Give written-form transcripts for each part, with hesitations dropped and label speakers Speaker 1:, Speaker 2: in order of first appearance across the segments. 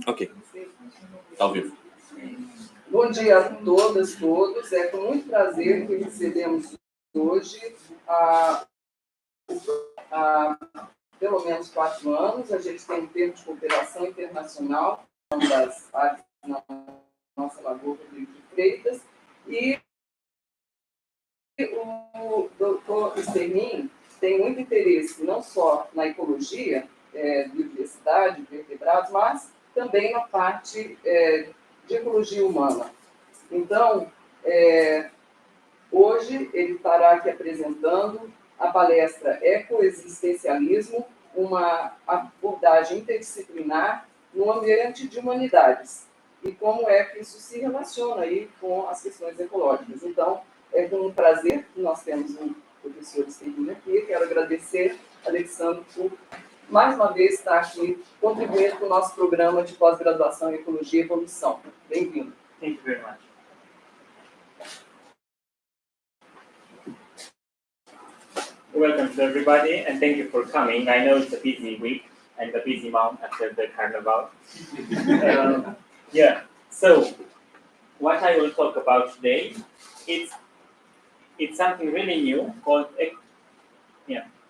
Speaker 1: Ok. Está ao vivo.
Speaker 2: Bom dia a todas, todos. É com muito prazer que recebemos hoje, há pelo menos 4 anos, a gente tem um termo de cooperação internacional das áreas na nossa Lagoa Rodrigo de Freitas, e o doutor Stermin tem muito interesse não só na ecologia, biodiversidade, vertebrados, mas também na parte de ecologia humana. Então, hoje ele estará aqui apresentando a palestra Eco-Existentialismo, uma abordagem interdisciplinar no ambiente de humanidades, e como é que isso se relaciona aí com as questões ecológicas. Então, é com um prazer que nós temos o professor Stermin aqui. Quero agradecer, Alexandru, por mais uma vez estar aqui contribuindo com o nosso programa de pós-graduação em Ecologia e Evolução. Bem-vindo.
Speaker 3: Thank you very much. Welcome to everybody, and thank you for coming. I know it's a busy week and a busy month after the carnival. So what I will talk about today, it's something really new called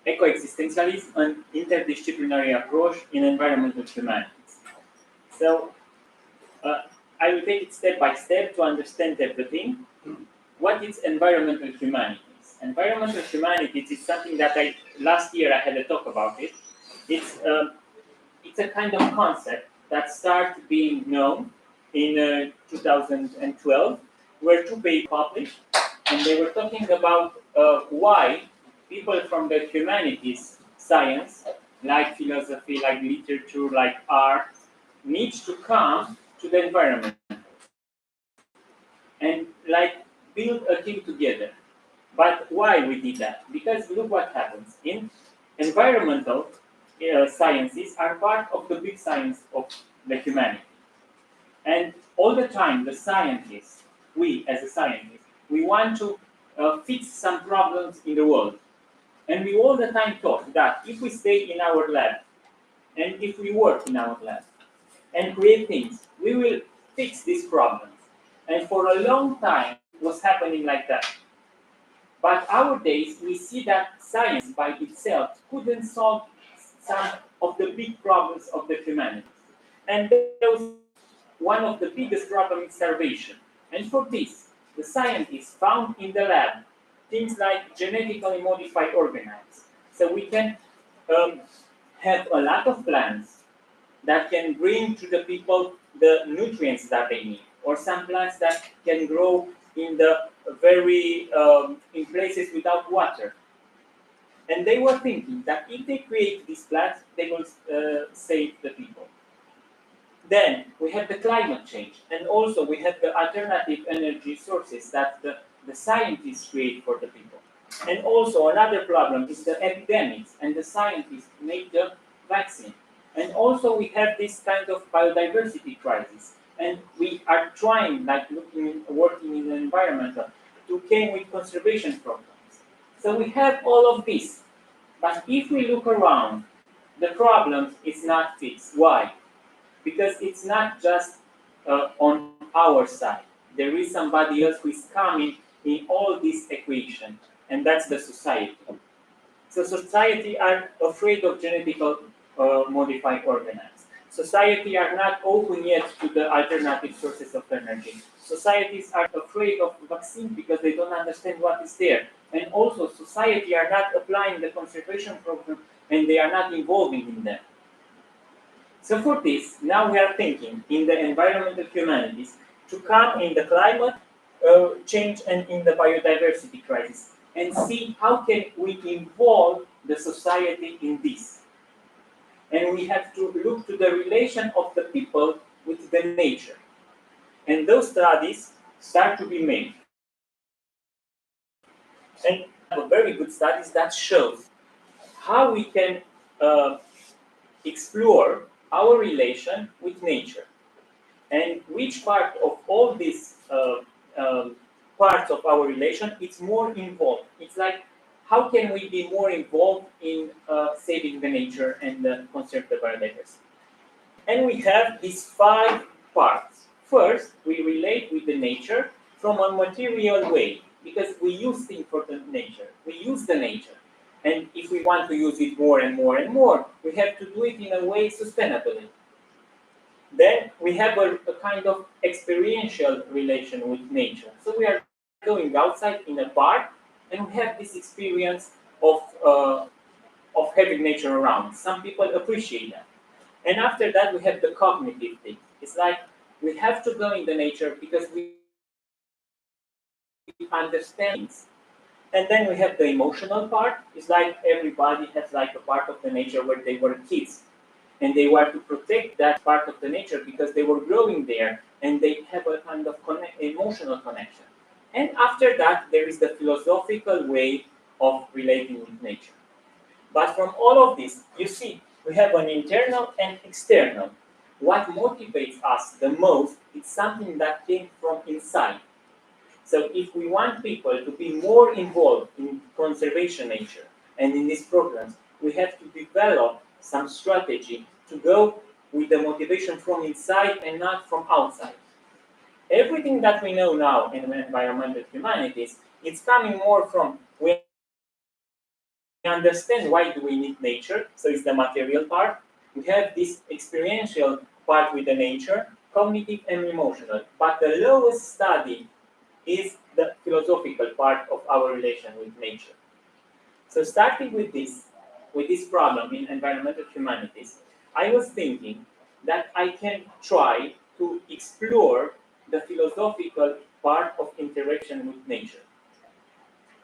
Speaker 3: Eco-Existentialism, an interdisciplinary approach in environmental humanities. So I will take it step by step to understand everything. What is environmental humanities? Environmental humanities is something that last year I had a talk about it. It's a kind of concept that started being known in 2012, where 2 papers published, and they were talking about why people from the humanities, science, like philosophy, like literature, like art, need to come to the environment and build a team together. But why we did that? Because look what happens. In environmental sciences are part of the big science of the humanity. And all the time, the scientists, we as a scientist, we want to fix some problems in the world. And we all the time thought that if we stay in our lab, and if we work in our lab, and create things, we will fix these problems. And for a long time, it was happening like that. But nowadays, we see that science by itself couldn't solve some of the big problems of the humanity. And there was one of the biggest problems is starvation. And for this, the scientists found in the lab things like genetically modified organisms. So we can have a lot of plants that can bring to the people the nutrients that they need, or some plants that can grow in the in places without water. And they were thinking that if they create these plants, they will save the people. Then we have the climate change, and also we have the alternative energy sources that the scientists create for the people. And also another problem is the epidemics, and the scientists make the vaccine. And also we have this kind of biodiversity crisis. And we are trying, working in the environmental, to came with conservation programs. So we have all of this. But if we look around, the problem is not fixed. Why? Because it's not just on our side. There is somebody else who is coming in all this equation, and that's the society. So society are afraid of genetically modified organisms. Society are not open yet to the alternative sources of energy. Societies are afraid of vaccines because they don't understand what is there. And also society are not applying the conservation program, and they are not involving in them. So for this, now we are thinking in the environmental humanities to come in the climate change and in the biodiversity crisis, and see how can we involve the society in this. And we have to look to the relation of the people with the nature. And those studies start to be made. And very good studies that shows how we can explore our relation with nature, and which part of all these parts of our relation is more involved. It's like, how can we be more involved in saving the nature and conserve the biodiversity? And we have these 5 parts. First, we relate with the nature from a material way, because we use things for the nature. We use the nature. And if we want to use it more and more and more, we have to do it in a way sustainably. Then we have a kind of experiential relation with nature. So we are going outside in a park, and we have this experience of having nature around. Some people appreciate that. And after that, we have the cognitive thing. It's like we have to go in the nature because we understand things. And then we have the emotional part. It's like everybody has like a part of the nature where they were kids. And they were to protect that part of the nature because they were growing there and they have a kind of emotional connection. And after that, there is the philosophical way of relating with nature. But from all of this, you see, we have an internal and external. What motivates us the most is something that came from inside. So if we want people to be more involved in conservation nature and in these programs, we have to develop some strategy to go with the motivation from inside and not from outside. Everything that we know now in environmental humanities, it's coming more from we understand why do we need nature, so it's the material part. We have this experiential part with the nature, cognitive and emotional. But the lowest study is the philosophical part of our relation with nature. So starting with this problem in environmental humanities, I was thinking that I can try to explore the philosophical part of interaction with nature.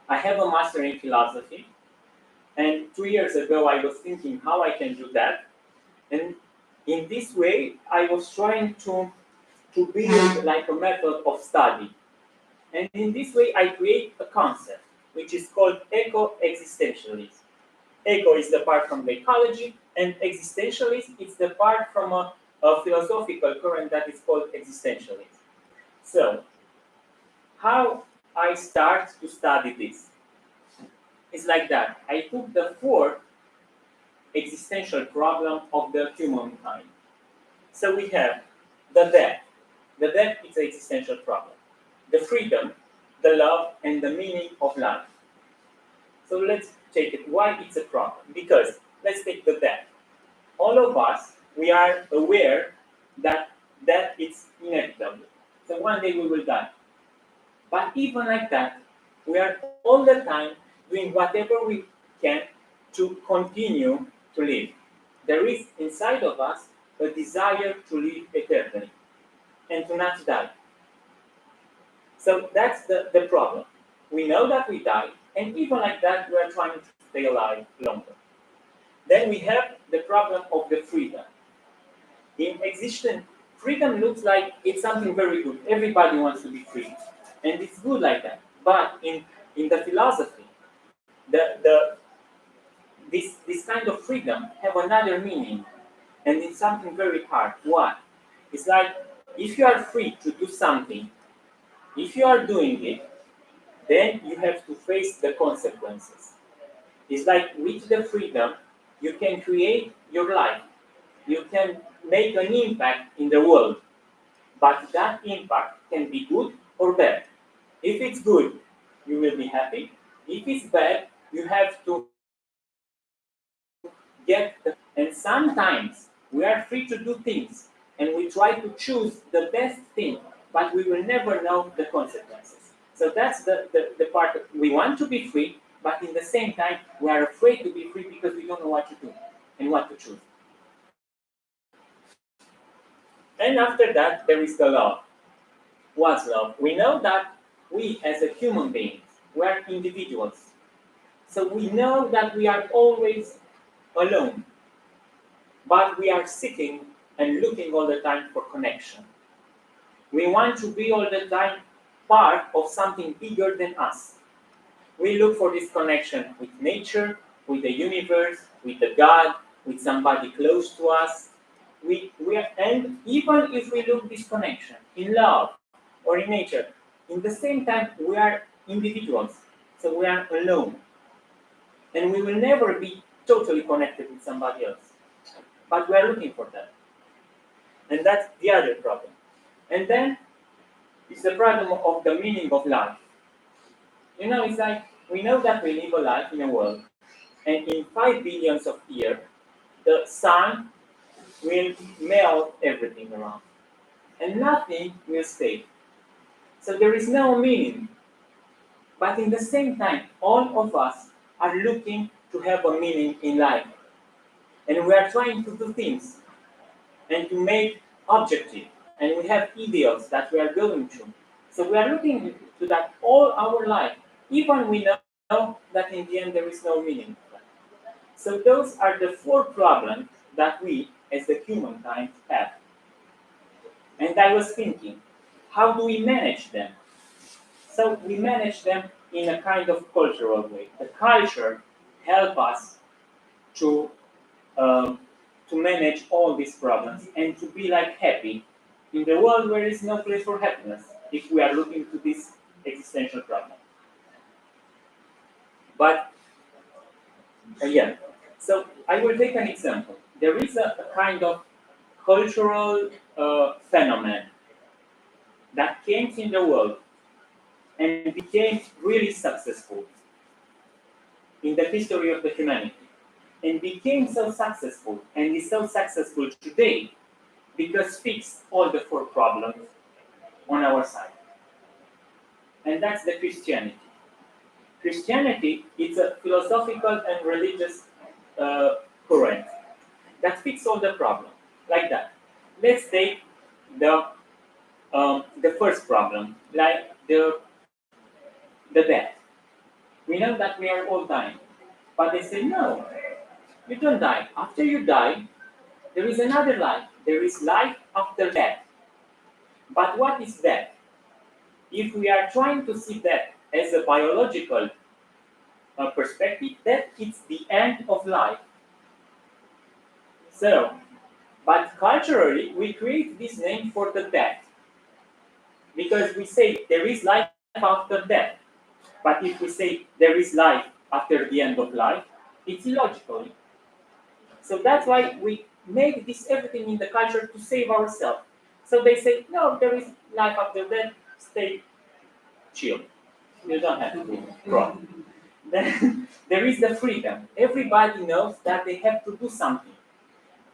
Speaker 3: I have a master in philosophy, and 2 years ago I was thinking how I can do that. And in this way, I was trying to build like a method of study. And in this way, I create a concept, which is called eco-existentialism. Eco is the part from the ecology, and existentialism is the part from a philosophical current that is called existentialism. So, how I start to study this? It's like that. I took the 4 existential problem of the humankind. So we have the death. The death is an existential problem. The freedom, the love, and the meaning of life. So let's take it. Why it's a problem? Because let's take the death. All of us, we are aware that death is inevitable. So one day we will die. But even like that, we are all the time doing whatever we can to continue to live. There is inside of us a desire to live eternally and to not die. So that's the problem. We know that we die, and even like that, we are trying to stay alive longer. Then we have the problem of the freedom. In existence, freedom looks like it's something very good. Everybody wants to be free, and it's good like that. But in the philosophy, this kind of freedom have another meaning, and it's something very hard. Why? It's like if you are free to do something, if you are doing it, then you have to face the consequences. It's like with the freedom, you can create your life. You can make an impact in the world. But that impact can be good or bad. If it's good, you will be happy. If it's bad, you have to and sometimes we are free to do things and we try to choose the best thing, but we will never know the consequences. So that's the part that we want to be free, but in the same time we are afraid to be free because we don't know what to do and what to choose. And after that there is the love. What's love? We know that we as a human beings, we are individuals. So we know that we are always alone. But we are seeking and looking all the time for connection. We want to be all the time part of something bigger than us. We look for this connection with nature, with the universe, with the God, with somebody close to us. And even if we look this connection in love or in nature, in the same time we are individuals, so we are alone. And we will never be totally connected with somebody else. But we are looking for that. And that's the other problem. And then it's the problem of the meaning of life. You know, it's like we know that we live a life in a world, and in 5 billions of years, the sun will melt everything around, and nothing will stay. So there is no meaning. But in the same time, all of us are looking to have a meaning in life. And we are trying to do things and to make objective. And we have ideals that we are going to. So we are looking to that all our life, even we know that in the end there is no meaning. So those are the 4 problems that we, as the humankind, have. And I was thinking, how do we manage them? So we manage them in a kind of cultural way. The culture helps us to manage all these problems and to be like happy in the world where there is no place for happiness if we are looking to this existential problem. But yeah, so I will take an example. There is a kind of cultural phenomenon that came in the world and became really successful in the history of the humanity, and became so successful and is so successful today because fixed all the 4 problems on our side. And that's the Christianity. Christianity is a philosophical and religious current that fixes all the problems like that. Let's take the first problem, like the death. We know that we are all dying, but they say no, you don't die. After you die, there is another life. There is life after death. But what is death? If we are trying to see death as a biological perspective, death is the end of life. So, but culturally, we create this name for the death because we say there is life after death. But if we say there is life after the end of life, it's illogical. So that's why we make this everything in the culture to save ourselves. So they say, no, there is life after death, stay chill. You don't have to do wrong. Then there is the freedom. Everybody knows that they have to do something.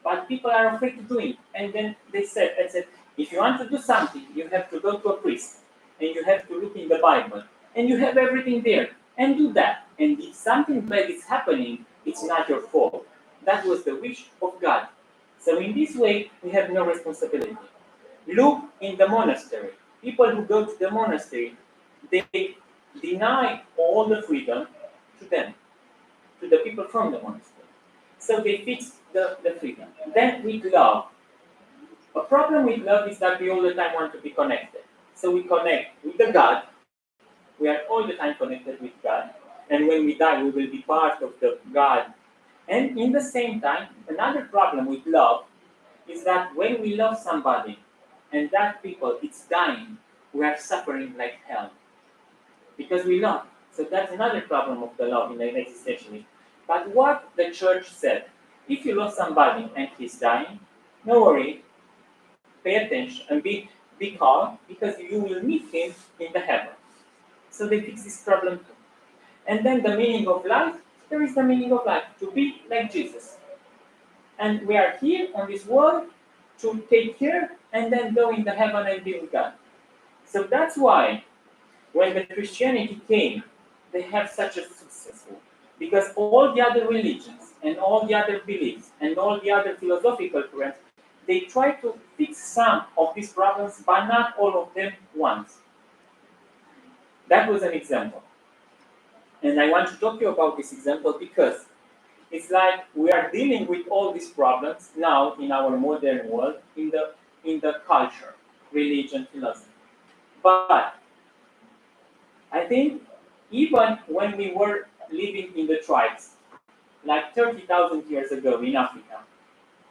Speaker 3: But people are afraid to do it. And then they said, if you want to do something, you have to go to a priest. And you have to look in the Bible. And you have everything there. And do that. And if something bad is happening, it's not your fault. That was the wish of God. So in this way, we have no responsibility. Look in the monastery. People who go to the monastery, they deny all the freedom to them, to the people from the monastery. So they fix the freedom. Then with love. A problem with love is that we all the time want to be connected. So we connect with the God. We are all the time connected with God. And when we die, we will be part of the God. And in the same time, another problem with love is that when we love somebody and that people is dying, we are suffering like hell. Because we love. So that's another problem of the love in the existentialism. But what the church said, if you love somebody and he's dying, no worry, pay attention and be calm because you will meet him in the heaven. So they fix this problem too. And then the meaning of life, there is the meaning of life, to be like Jesus. And we are here on this world to take care and then go in the heaven and be with God. So that's why when the Christianity came, they have such a successful. Because all the other religions and all the other beliefs and all the other philosophical currents, they try to fix some of these problems, but not all of them once. That was an example. And I want to talk to you about this example because it's like we are dealing with all these problems now in our modern world in the culture, religion, philosophy. But I think even when we were living in the tribes, like 30,000 years ago in Africa,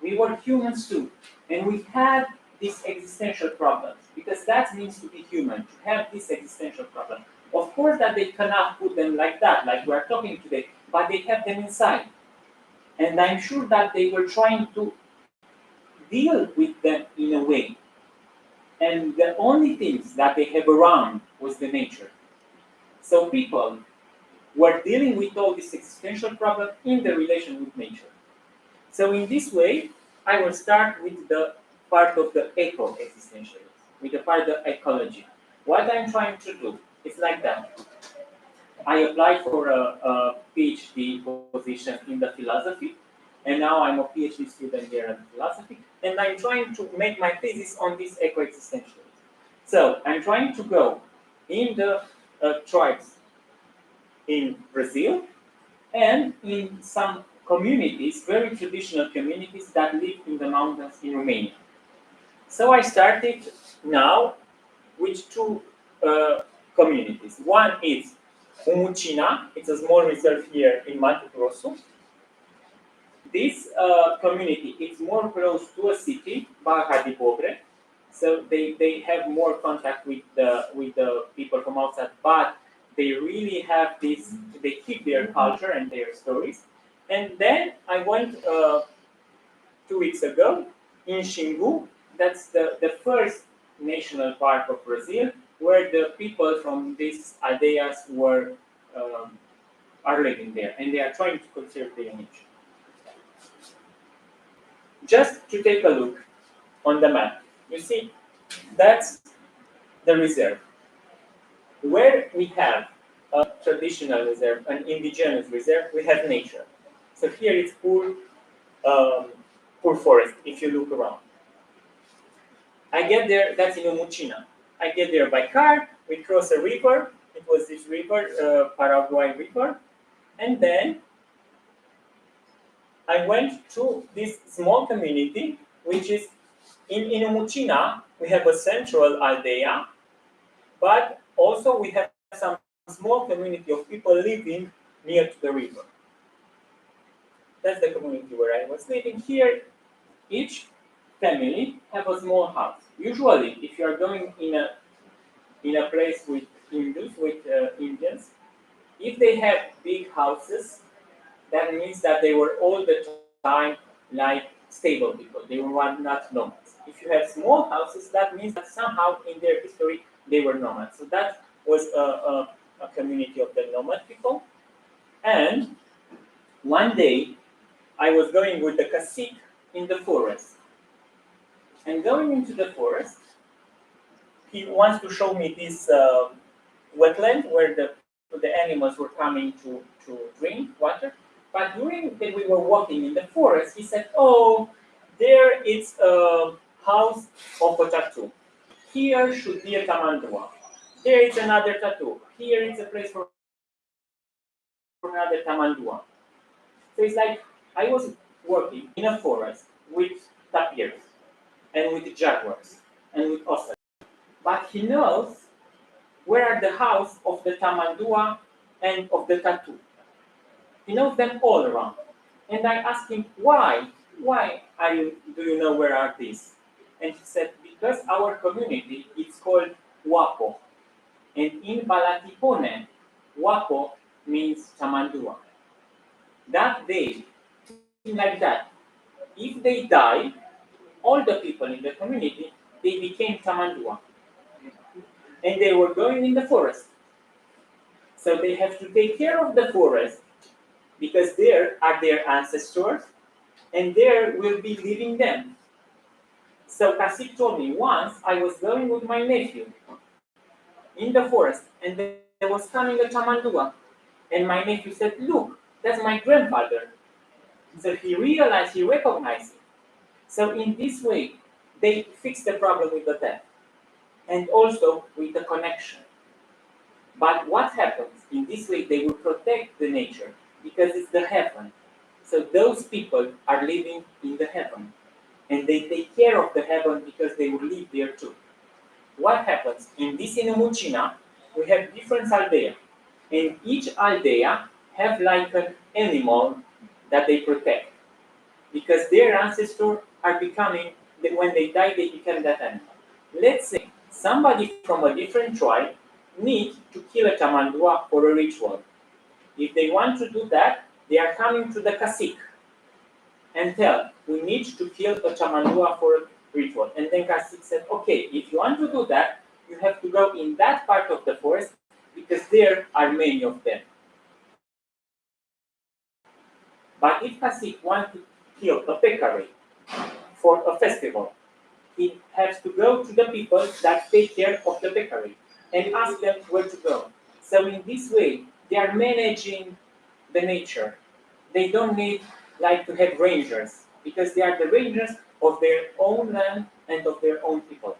Speaker 3: we were humans too, and we had these existential problems because that means to be human, to have this existential problem. Of course that they cannot put them like that, like we are talking today, but they have them inside. And I'm sure that they were trying to deal with them in a way. And the only things that they have around was the nature. So people were dealing with all this existential problem in the relation with nature. So in this way, I will start with the part of the eco-existentialism, with the part of ecology. What I'm trying to do is like that. I applied for a PhD position in the philosophy, and now I'm a PhD student here in philosophy, and I'm trying to make my thesis on this eco-existentialism. So I'm trying to go in the tribes in Brazil and in some communities, very traditional communities that live in the mountains in Romania. So I started now with two communities. One is Umucina, it's a small reserve here in Mato Grosso. This community is more close to a city, Barra de Pobre, so they have more contact with the people from outside, but they really have this, they keep their culture and their stories. And then I went 2 weeks ago in Xingu, that's the first national park of Brazil, where the people from these aldeias are living there, and they are trying to conserve their nature. Just to take a look on the map, you see, that's the reserve. Where we have a traditional reserve, an indigenous reserve, we have nature. So here it's poor forest, if you look around. I get there, that's in Umucina. I get there by car, we cross a river, it was this river, Paraguay River, and then I went to this small community, which is in Umucina, we have a central aldea, but also we have some small community of people living near to the river. That's the community where I was living. Here, each family have a small house. Usually, if you are going in a place with Hindus, with Indians, if they have big houses, that means that they were all the time like stable people. They were not nomads. If you have small houses, that means that somehow in their history they were nomads. So that was a community of the nomad people. And one day, I was going with the cacique in the forest. And going into the forest, he wants to show me this wetland where the animals were coming to drink water. But during that we were walking in the forest, he said, "Oh, there is a house of a tattoo. Here should be a tamandua. There is another tattoo. Here is a place for another tamandua." So it's like I was working in a forest with tapirs and with jaguars and with ostriches. But he knows where are the house of the tamandua and of the tattoo. He knows them all around. And I asked him, why? Why do you know where are these? And he said, because our community is called Wapo. And in Balatipone, Wapo means tamandua. That day, like that, if they die, all the people in the community, they became tamandua. And they were going in the forest. So they have to take care of the forest because there are their ancestors and there will be living them. So Kasik told me once I was going with my nephew in the forest and there was coming a tamandua. And my nephew said, "Look, that's my grandfather." So he realized, he recognized it. So in this way, they fixed the problem with the death and also with the connection. But what happens? In this way, they will protect the nature because it's the heaven. So those people are living in the heaven. And they take care of the heaven because they will live there too. What happens? In this Inumuchina, we have different aldea. And each aldea have like an animal that they protect. Because their ancestors are becoming, when they die, they become that animal. Let's say somebody from a different tribe need to kill a tamandua for a ritual. If they want to do that, they are coming to the cacique. and tell, we need to kill a Chamandua for a ritual. And then Cacique said, okay, if you want to do that, you have to go in that part of the forest because there are many of them. But if Cacique wants to kill a peccary for a festival, he has to go to the people that take care of the peccary and ask them where to go. So in this way, they are managing the nature. They don't need like to have rangers because they are the rangers of their own land and of their own people.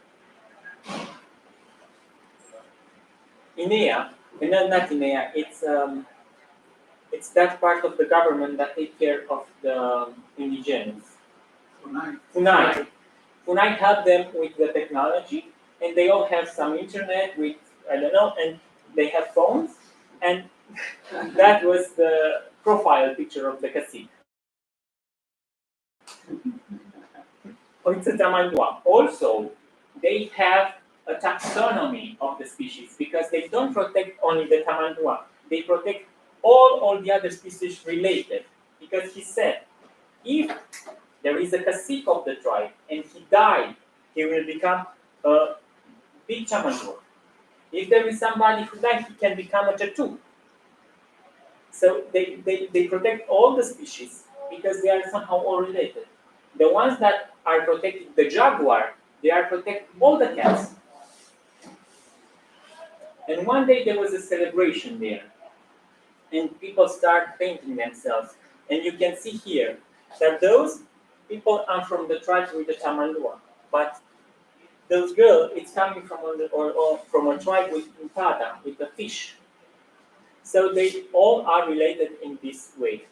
Speaker 3: INEA, no, not INEA, it's that part of the government that take care of the indigenous. FUNAI. FUNAI help them with the technology, and they all have some internet with, I don't know, and they have phones, and that was the profile picture of the cacique. Also, they have a taxonomy of the species because they don't protect only the tamandua, they protect all the other species related. Because he said, if there is a cacique of the tribe and he died, he will become a big chamandua. If there is somebody who died, he can become a tattoo. So they protect all the species because they are somehow all related. The ones that are protecting the jaguar, they are protecting all the cats. And one day there was a celebration there, and people start painting themselves. And you can see here that those people are from the tribe with the Tamandua, but those girls, it's coming from or from a tribe with Impada, with the fish. So they all are related in this way.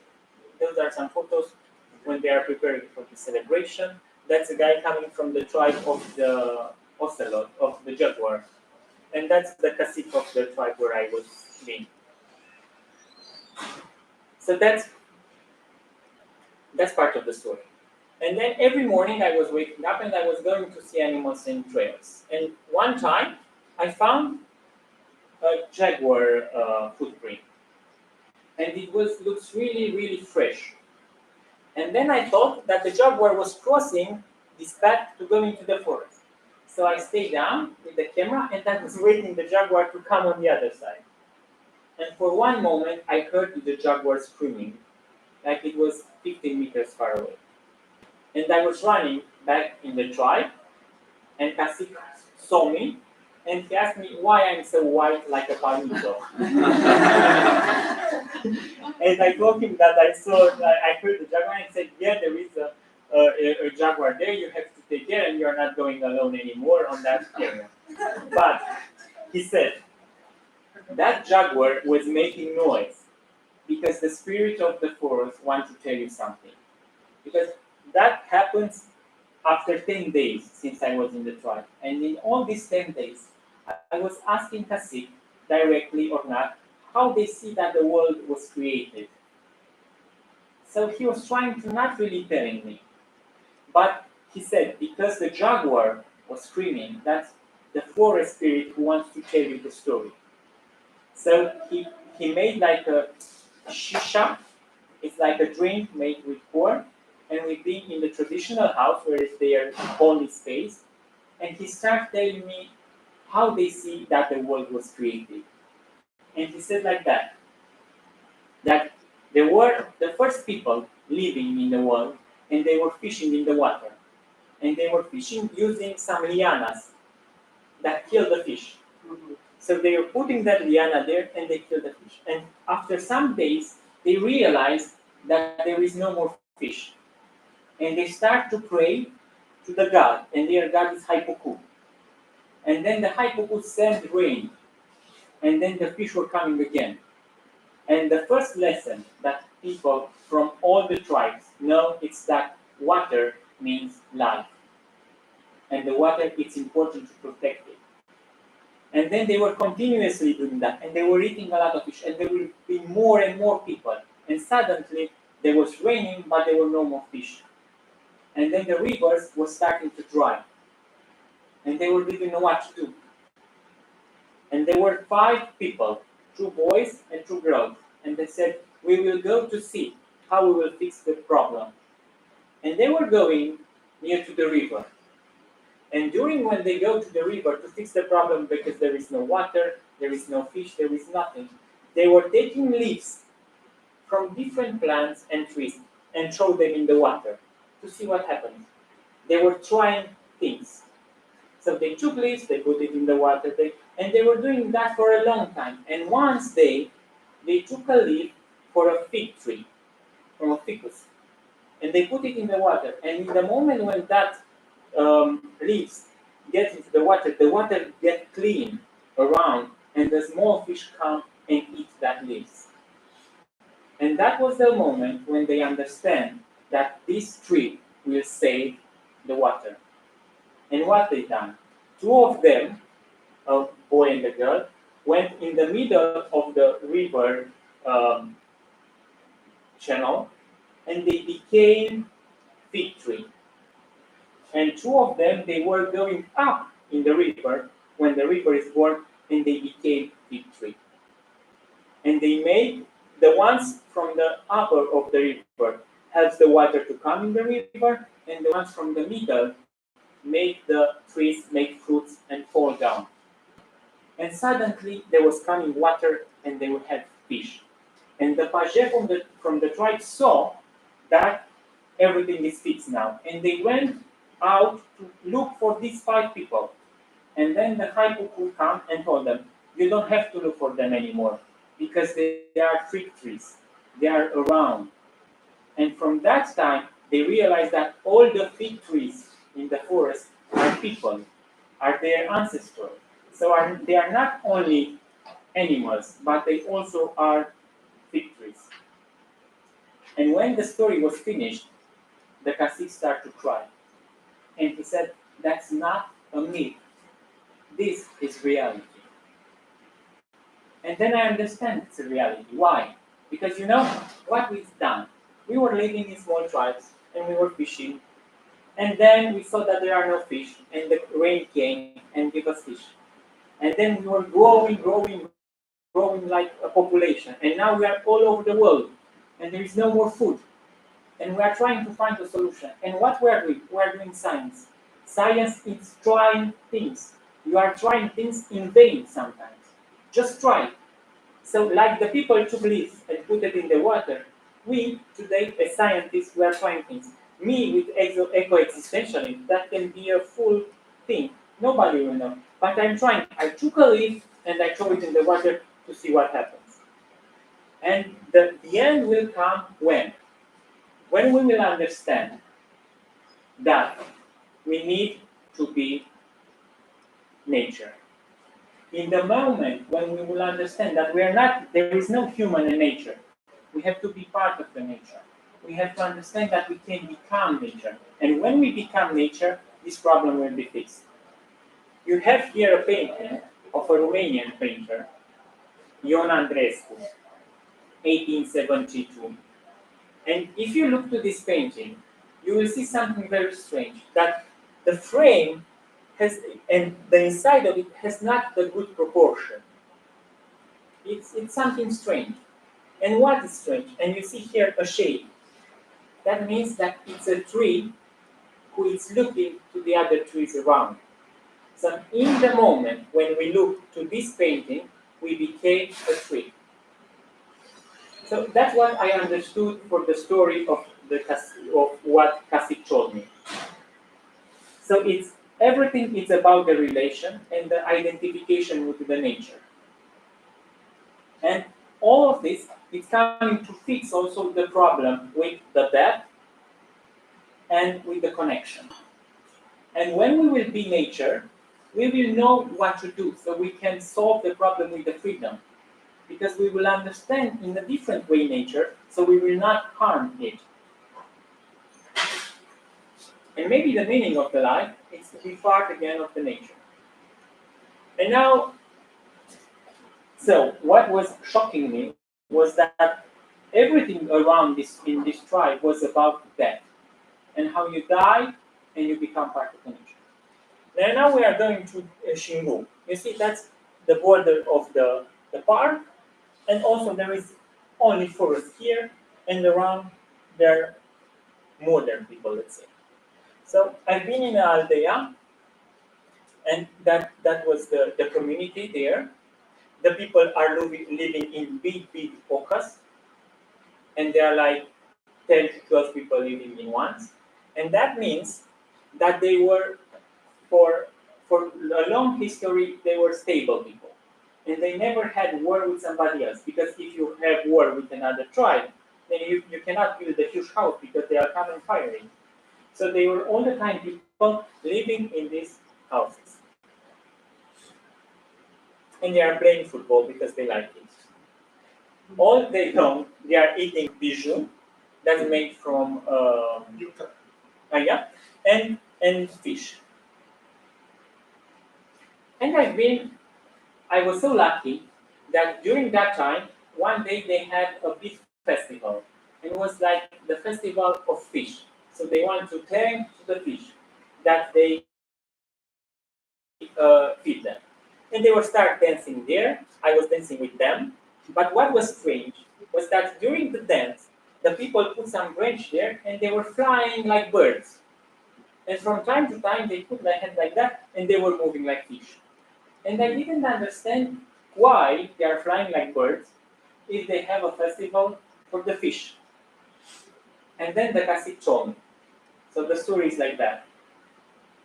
Speaker 3: Those are some photos when they are preparing for the celebration. That's a guy coming from the tribe of the ocelot, of the jaguar. And that's the cacique of the tribe where I was being. So that's part of the story. And then every morning I was waking up and I was going to see animals in trails. And one time I found a jaguar footprint. And it looks really, really fresh. And then I thought that the jaguar was crossing this path to go into the forest. So I stayed down with the camera and I was waiting the jaguar to come on the other side. And for one moment I heard the jaguar screaming, like it was 15 meters far away. And I was running back in the tribe, and Cacique saw me, and he asked me why I'm so white like a palmito. And I told him that I heard the jaguar and said, yeah, there is a jaguar there, you have to take care and you're not going alone anymore on that area. But he said, that jaguar was making noise because the spirit of the forest wants to tell you something. Because that happens after 10 days since I was in the tribe. And in all these 10 days, I was asking Cacique, directly or not, how they see that the world was created. So he was trying to not really telling me. But he said, because the jaguar was screaming, that's the forest spirit who wants to tell you the story. So he made like a shisha. It's like a drink made with corn. And we've been in the traditional house where it's their holy space. And he started telling me how they see that the world was created. And he said like that there were the first people living in the world, and they were fishing in the water. And they were fishing using some lianas that kill the fish. So they were putting that liana there, and they kill the fish. And after some days, they realized that there is no more fish. And they start to pray to the god, and their god is Haipuku. And then the Haipuku sent rain, and then the fish were coming again. And the first lesson that people from all the tribes know is that water means life. And the water, it's important to protect it. And then they were continuously doing that, and they were eating a lot of fish, and there will be more and more people. And suddenly, there was raining, but there were no more fish. And then the rivers were starting to dry. And they didn't know what to do. And there were 5 people, 2 boys and 2 girls. And they said, we will go to see how we will fix the problem. And they were going near to the river. And during when they go to the river to fix the problem because there is no water, there is no fish, there is nothing, they were taking leaves from different plants and trees and throw them in the water to see what happens. They were trying things. So they took leaves, they put it in the water, and they were doing that for a long time. And once they took a leaf for a fig tree, from a ficus, and they put it in the water. And in the moment when that leaves get into the water get clean around, and the small fish come and eat that leaves. And that was the moment when they understand that this tree will save the water. And what they done? Two of them, a boy and a girl, went in the middle of the river channel, and they became fig tree. And two of them, they were going up in the river when the river is born, and they became fig tree. And they made the ones from the upper of the river helps the water to come in the river, and the ones from the middle make the trees make fruits and fall down. And suddenly there was coming water, and they would have fish. And the page from the tribe saw that everything is fixed now, and they went out to look for these 5 people. And then the high cuckoo come and told them, you don't have to look for them anymore, because they are fig trees. They are around. And from that time, they realized that all the fig trees in the forest are people, are their ancestors. So they are not only animals, but they also are fig trees. And when the story was finished, the cacique started to cry. And he said, that's not a myth. This is reality. And then I understand it's a reality. Why? Because you know what we've done? We were living in small tribes, and we were fishing. And then we saw that there are no fish, and the rain came and gave us fish. And then we were growing like a population. And now we are all over the world, and there is no more food. And we are trying to find a solution. And what we are doing? We are doing science. Science is trying things. You are trying things in vain sometimes. Just try. So like the people took leaves and put it in the water, we today as scientists, we are trying things. Me with eco-existentialism, that can be a full thing. Nobody will know. But I'm trying. I took a leaf and I throw it in the water to see what happens. And the end will come when? When we will understand that we need to be nature. In the moment when we will understand that we are not, there is no human in nature, we have to be part of the nature. We have to understand that we can become nature. And when we become nature, this problem will be fixed. You have here a painting of a Romanian painter, Ion Andreescu, 1872. And if you look to this painting, you will see something very strange, that the frame has, and the inside of it has not the good proportion. It's something strange. And what is strange? And you see here a shape. That means that it's a tree who is looking to the other trees around. So in the moment when we look to this painting, we became a tree. So that's what I understood for the story of what Cacique told me. So everything is about the relation and the identification with the nature. And all of this is coming to fix also the problem with the depth and with the connection. And when we will be nature, we will know what to do, so we can solve the problem with the freedom. Because we will understand in a different way nature, so we will not harm it. And maybe the meaning of the life is to be part again of the nature. And now, so what was shocking me was that everything around in this tribe was about death and how you die and you become part of the nature. And now we are going to Xingu. You see, that's the border of the park, and also there is only forest here, and around there modern people, let's say. So I've been in Aldea, and that was the community there. The people are living in big okas, and there are like 10 to 12 people living in ones. And that means that they were, for a long history, they were stable people. And they never had war with somebody else, because if you have war with another tribe, then you cannot build a huge house because they are coming firing. So they were all the time people living in these houses. And they are playing football because they like it. All day long, they are eating bijou, that's made from yeah, and fish. And I was so lucky that during that time, one day they had a big festival. It was like the festival of fish. So they want to thank to the fish that they feed them. And they would start dancing there. I was dancing with them. But what was strange was that during the dance, the people put some branch there and they were flying like birds. And from time to time, they put their hands like that and they were moving like fish. And I didn't understand why they are flying like birds if they have a festival for the fish. And then the cacique told me. So the story is like that.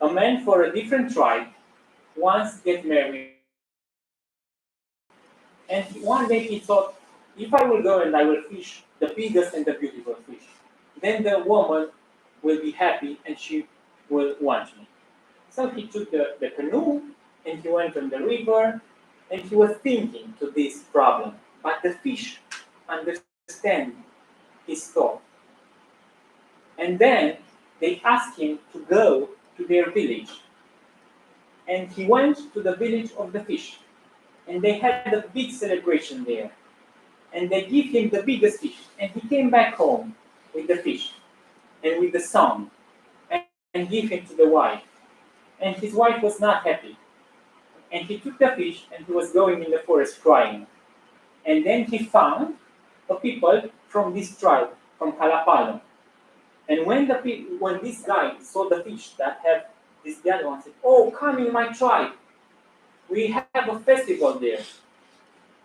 Speaker 3: A man for a different tribe once get married. And one day he thought, if I will go and I will fish the biggest and the beautiful fish, then the woman will be happy and she will want me. So he took the canoe and he went on the river and he was thinking to this problem. But the fish understand his thought. And then they asked him to go to their village. And he went to the village of the fish. And they had a big celebration there. And they give him the biggest fish. And he came back home with the fish and with the song and give him to the wife. And his wife was not happy. And he took the fish and he was going in the forest crying. And then he found a people from this tribe, from Kalapalo. And when this guy saw the fish that have this the other one said, "Oh, come in my tribe. We have a festival there.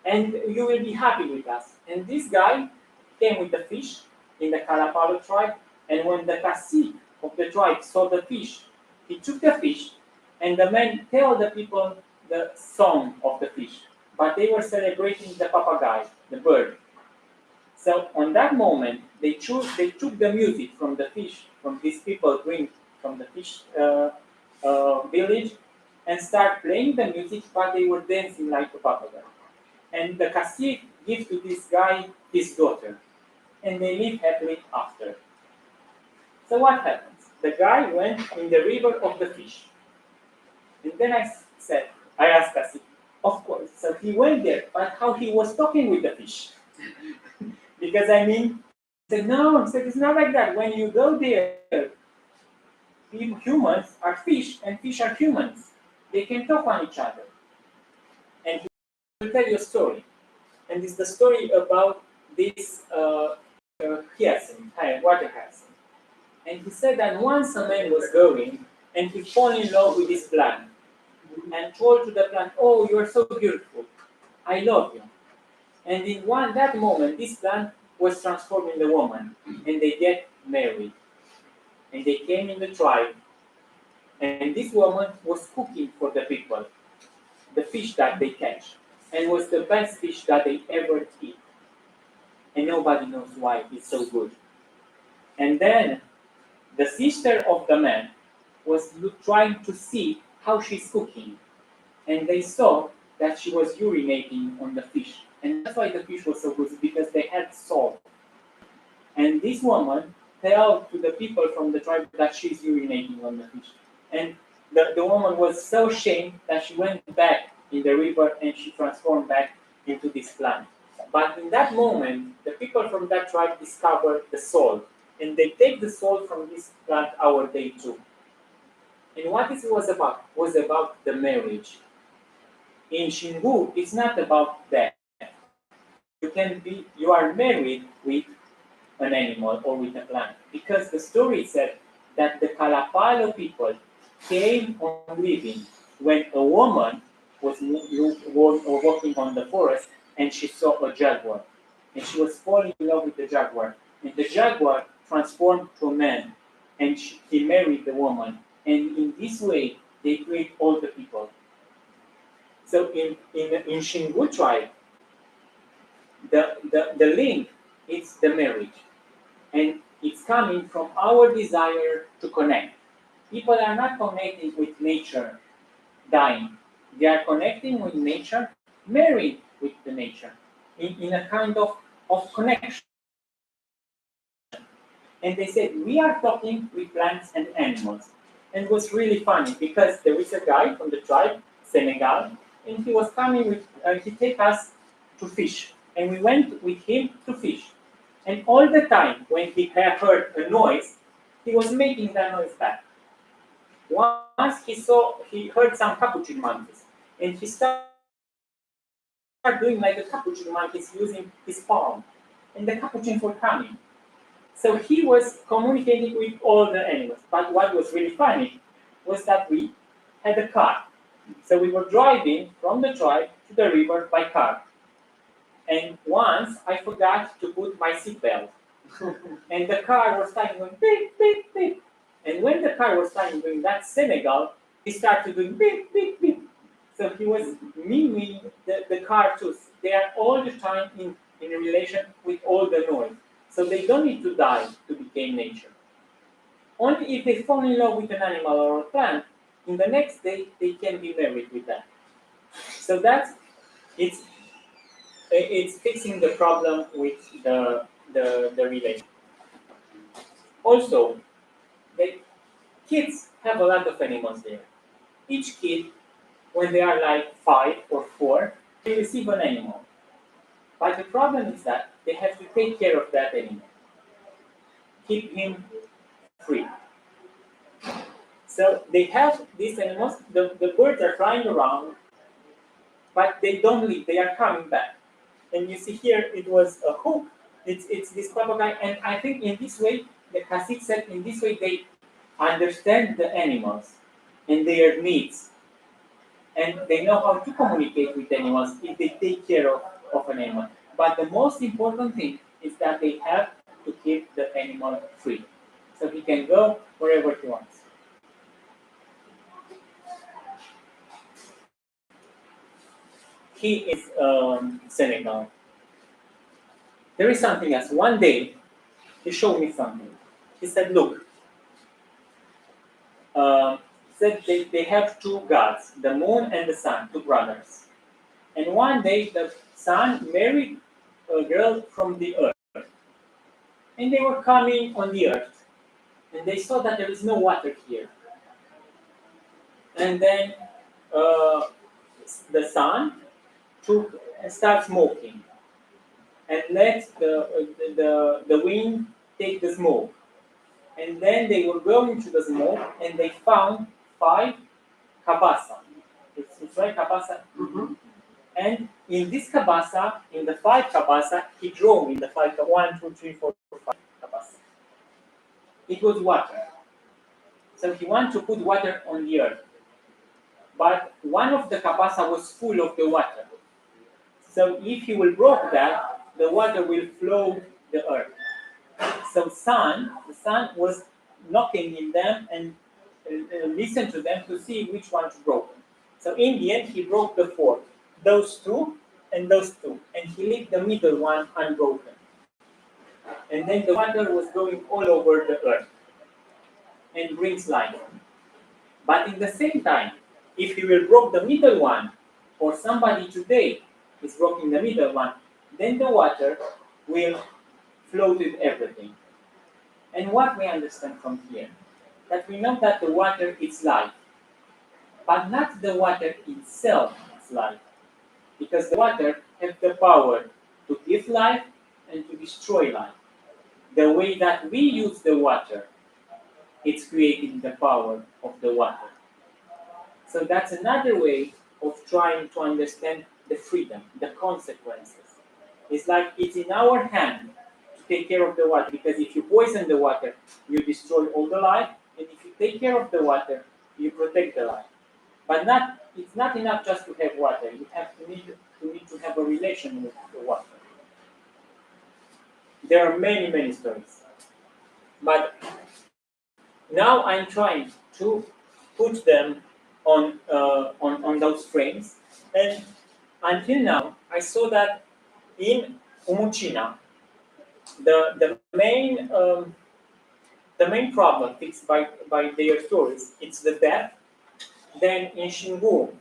Speaker 3: And you will be happy with us." And this guy came with the fish in the Kalapalo tribe. And when the cacique of the tribe saw the fish, he took the fish and the man tell the people the song of the fish. But they were celebrating the papagay, the bird. So on that moment, they took the music from the fish, from these people bring from the fish village, and start playing the music, but they were dancing like a papagay. And the cacique gives to this guy his daughter, and they live happily after. So what happens? The guy went in the river of the fish, and then I asked cacique, of course. So he went there, but how he was talking with the fish? Because I mean, he said, no, he said, it's not like that. When you go there, humans are fish and fish are humans. They can talk on each other. And he will tell you a story. And it's the story about this hyacinth, water hyacinth. And he said that once a man was going and he fell in love with this plant and told to the plant, "Oh, you are so beautiful. I love you." And in that moment, this plant was transformed in the woman, and they get married. And they came in the tribe, and this woman was cooking for the people, the fish that they catch, and was the best fish that they ever eat. And nobody knows why it's so good. And then the sister of the man was trying to see how she's cooking, and they saw that she was urinating on the fish. And that's why the fish was so good, because they had salt. And this woman told to the people from the tribe that she's urinating on the fish. And the woman was so ashamed that she went back in the river and she transformed back into this plant. But in that moment, the people from that tribe discovered the salt. And they take the salt from this plant our day too. And what this was about the marriage. In Xingu, it's not about that. You are married with an animal or with a plant, because the story said that the Kalapalo people came on living when a woman was walking on the forest and she saw a jaguar, and she was falling in love with the jaguar, and the jaguar transformed to a man, and he married the woman, and in this way they create all the people. So in Shingu tribe, the link is the marriage, and it's coming from our desire to connect. People are not connecting with nature dying. They are connecting with nature, married with the nature, in a kind of connection. And they said, we are talking with plants and animals. And it was really funny because there is a guy from the tribe, Senegal, and he was coming with, he take us to fish. And we went with him to fish. And all the time when he heard a noise, he was making that noise back. Once he heard some capuchin monkeys, and he started doing like a capuchin monkeys using his palm, and the capuchins were coming. So he was communicating with all the animals. But what was really funny was that we had a car. So we were driving from the tribe to the river by car. And once I forgot to put my seatbelt. And the car was starting going beep, beep, beep. And when the car was starting doing that Senegal, he started doing beep, beep, beep. So he was miming the car too. They are all the time in relation with all the noise. So they don't need to die to become nature. Only if they fall in love with an animal or a plant, in the next day they can be married with that. So that's it's fixing the problem with the relation. Also, the kids have a lot of animals there. Each kid, when they are like 5 or 4, they receive an animal. But the problem is that they have to take care of that animal, keep him free. So they have these animals, the birds are flying around, but they don't leave, they are coming back. And you see here, it was a hook, it's this papagayo, and I think in this way, the Cacique said, in this way they understand the animals and their needs. And they know how to communicate with animals if they take care of an animal. But the most important thing is that they have to keep the animal free. So he can go wherever he wants. He is Senegal. There is something else. One day, he showed me something. He said, look, said they have 2 gods, the moon and the sun, 2 brothers. And one day, the sun married a girl from the earth. And they were coming on the earth. And they saw that there is no water here. And then the sun took and started smoking. And let the wind take the smoke. And then they were going to the smoke and they found 5 kabasa. It's right, kabasa? Mm-hmm. And in this kabasa, in the 5 kabasa, he drove in the 5, 1, 2, 3, 4, 5 kabasa. It was water. So he wanted to put water on the earth. But one of the kabasa was full of the water. So if he will break that, the water will flow the earth. So the sun was knocking in them and listened to them to see which one to broke. So in the end, he broke the 4, those 2 and those 2, and he left the middle one unbroken. And then the water was going all over the earth and brings life. But in the same time, if he will break the middle one, or somebody today is broken the middle one, then the water will flow with everything. And what we understand from here, that we know that the water is life, but not the water itself is life, because the water has the power to give life and to destroy life. The way that we use the water, it's creating the power of the water. So that's another way of trying to understand the freedom, the consequences. It's like it's in our hand to take care of the water, because if you poison the water, you destroy all the life, and if you take care of the water, you protect the life. But it's not enough just to have water. You need to have a relation with the water. There are many, many stories. But now I'm trying to put them on those frames. And until now, I saw that in Umucina, the main problem fixed by their stories, it's the death. Then in Xingu,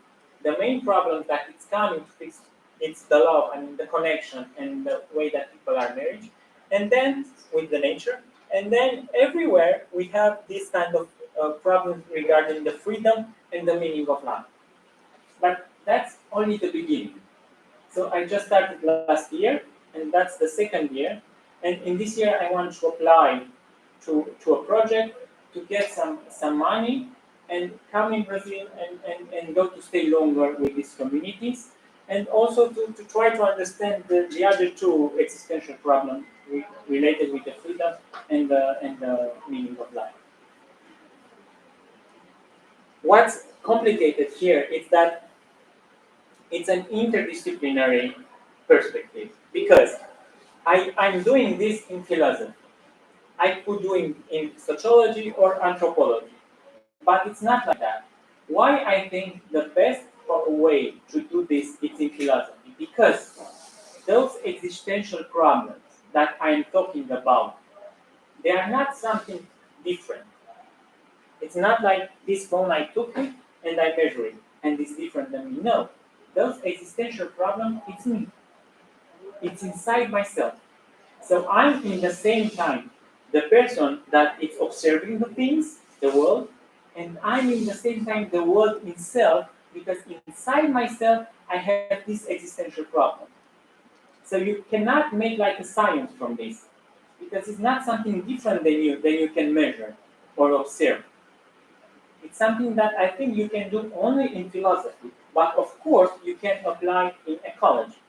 Speaker 3: the main problem that it's coming to fix, it's the love and the connection and the way that people are married. And then with the nature. And then everywhere we have this kind of problems regarding the freedom and the meaning of life. But that's only the beginning. So I just started last year, and that's the second year. And in this year, I want to apply to a project to get some money and come in Brazil and go to stay longer with these communities, and also to try to understand the other two existential problems related with the freedom and the meaning of life. What's complicated here is that it's an interdisciplinary perspective, because I'm doing this in philosophy. I could do in sociology or anthropology, but it's not like that. Why I think the best way to do this is in philosophy? Because those existential problems that I'm talking about, they are not something different. It's not like this phone I took it and I measure it, and it's different than me. No, those existential problems, it's me. It's inside myself. So I'm in the same time the person that is observing the things, the world, and I'm in the same time the world itself, because inside myself I have this existential problem. So you cannot make like a science from this, because it's not something different than you can measure or observe. It's something that I think you can do only in philosophy, but of course you can apply in ecology.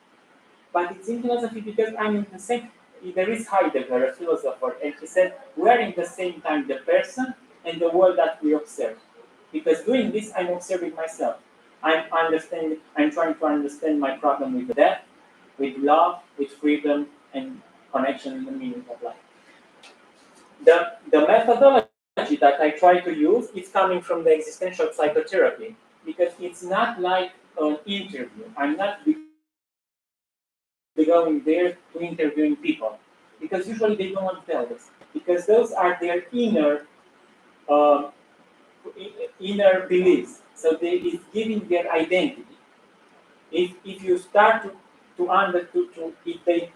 Speaker 3: But it's in philosophy because I'm in the same. There is Heidegger, a philosopher, and he said we are in the same time the person and the world that we observe. Because doing this, I'm observing myself. I'm trying to understand my problem with death, with love, with freedom, and connection and the meaning of life. The methodology that I try to use is coming from the existential psychotherapy, because it's not like an interview. I'm not going there to interviewing people, because usually they don't want to tell us, because those are their inner beliefs. So it's giving their identity. If you start if they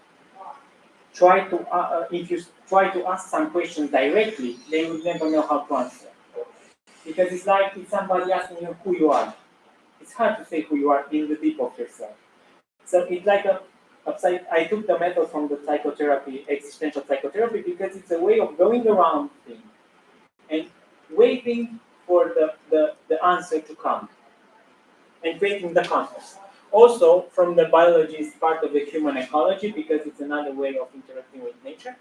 Speaker 3: try to if you try to ask some questions directly, they will never know how to answer, because it's like if somebody asking you who you are. It's hard to say who you are in the deep of yourself. So it's like I took the method from the psychotherapy, existential psychotherapy, because it's a way of going around things and waiting for the answer to come and creating the context. Also, from the biology is part of the human ecology, because it's another way of interacting with nature.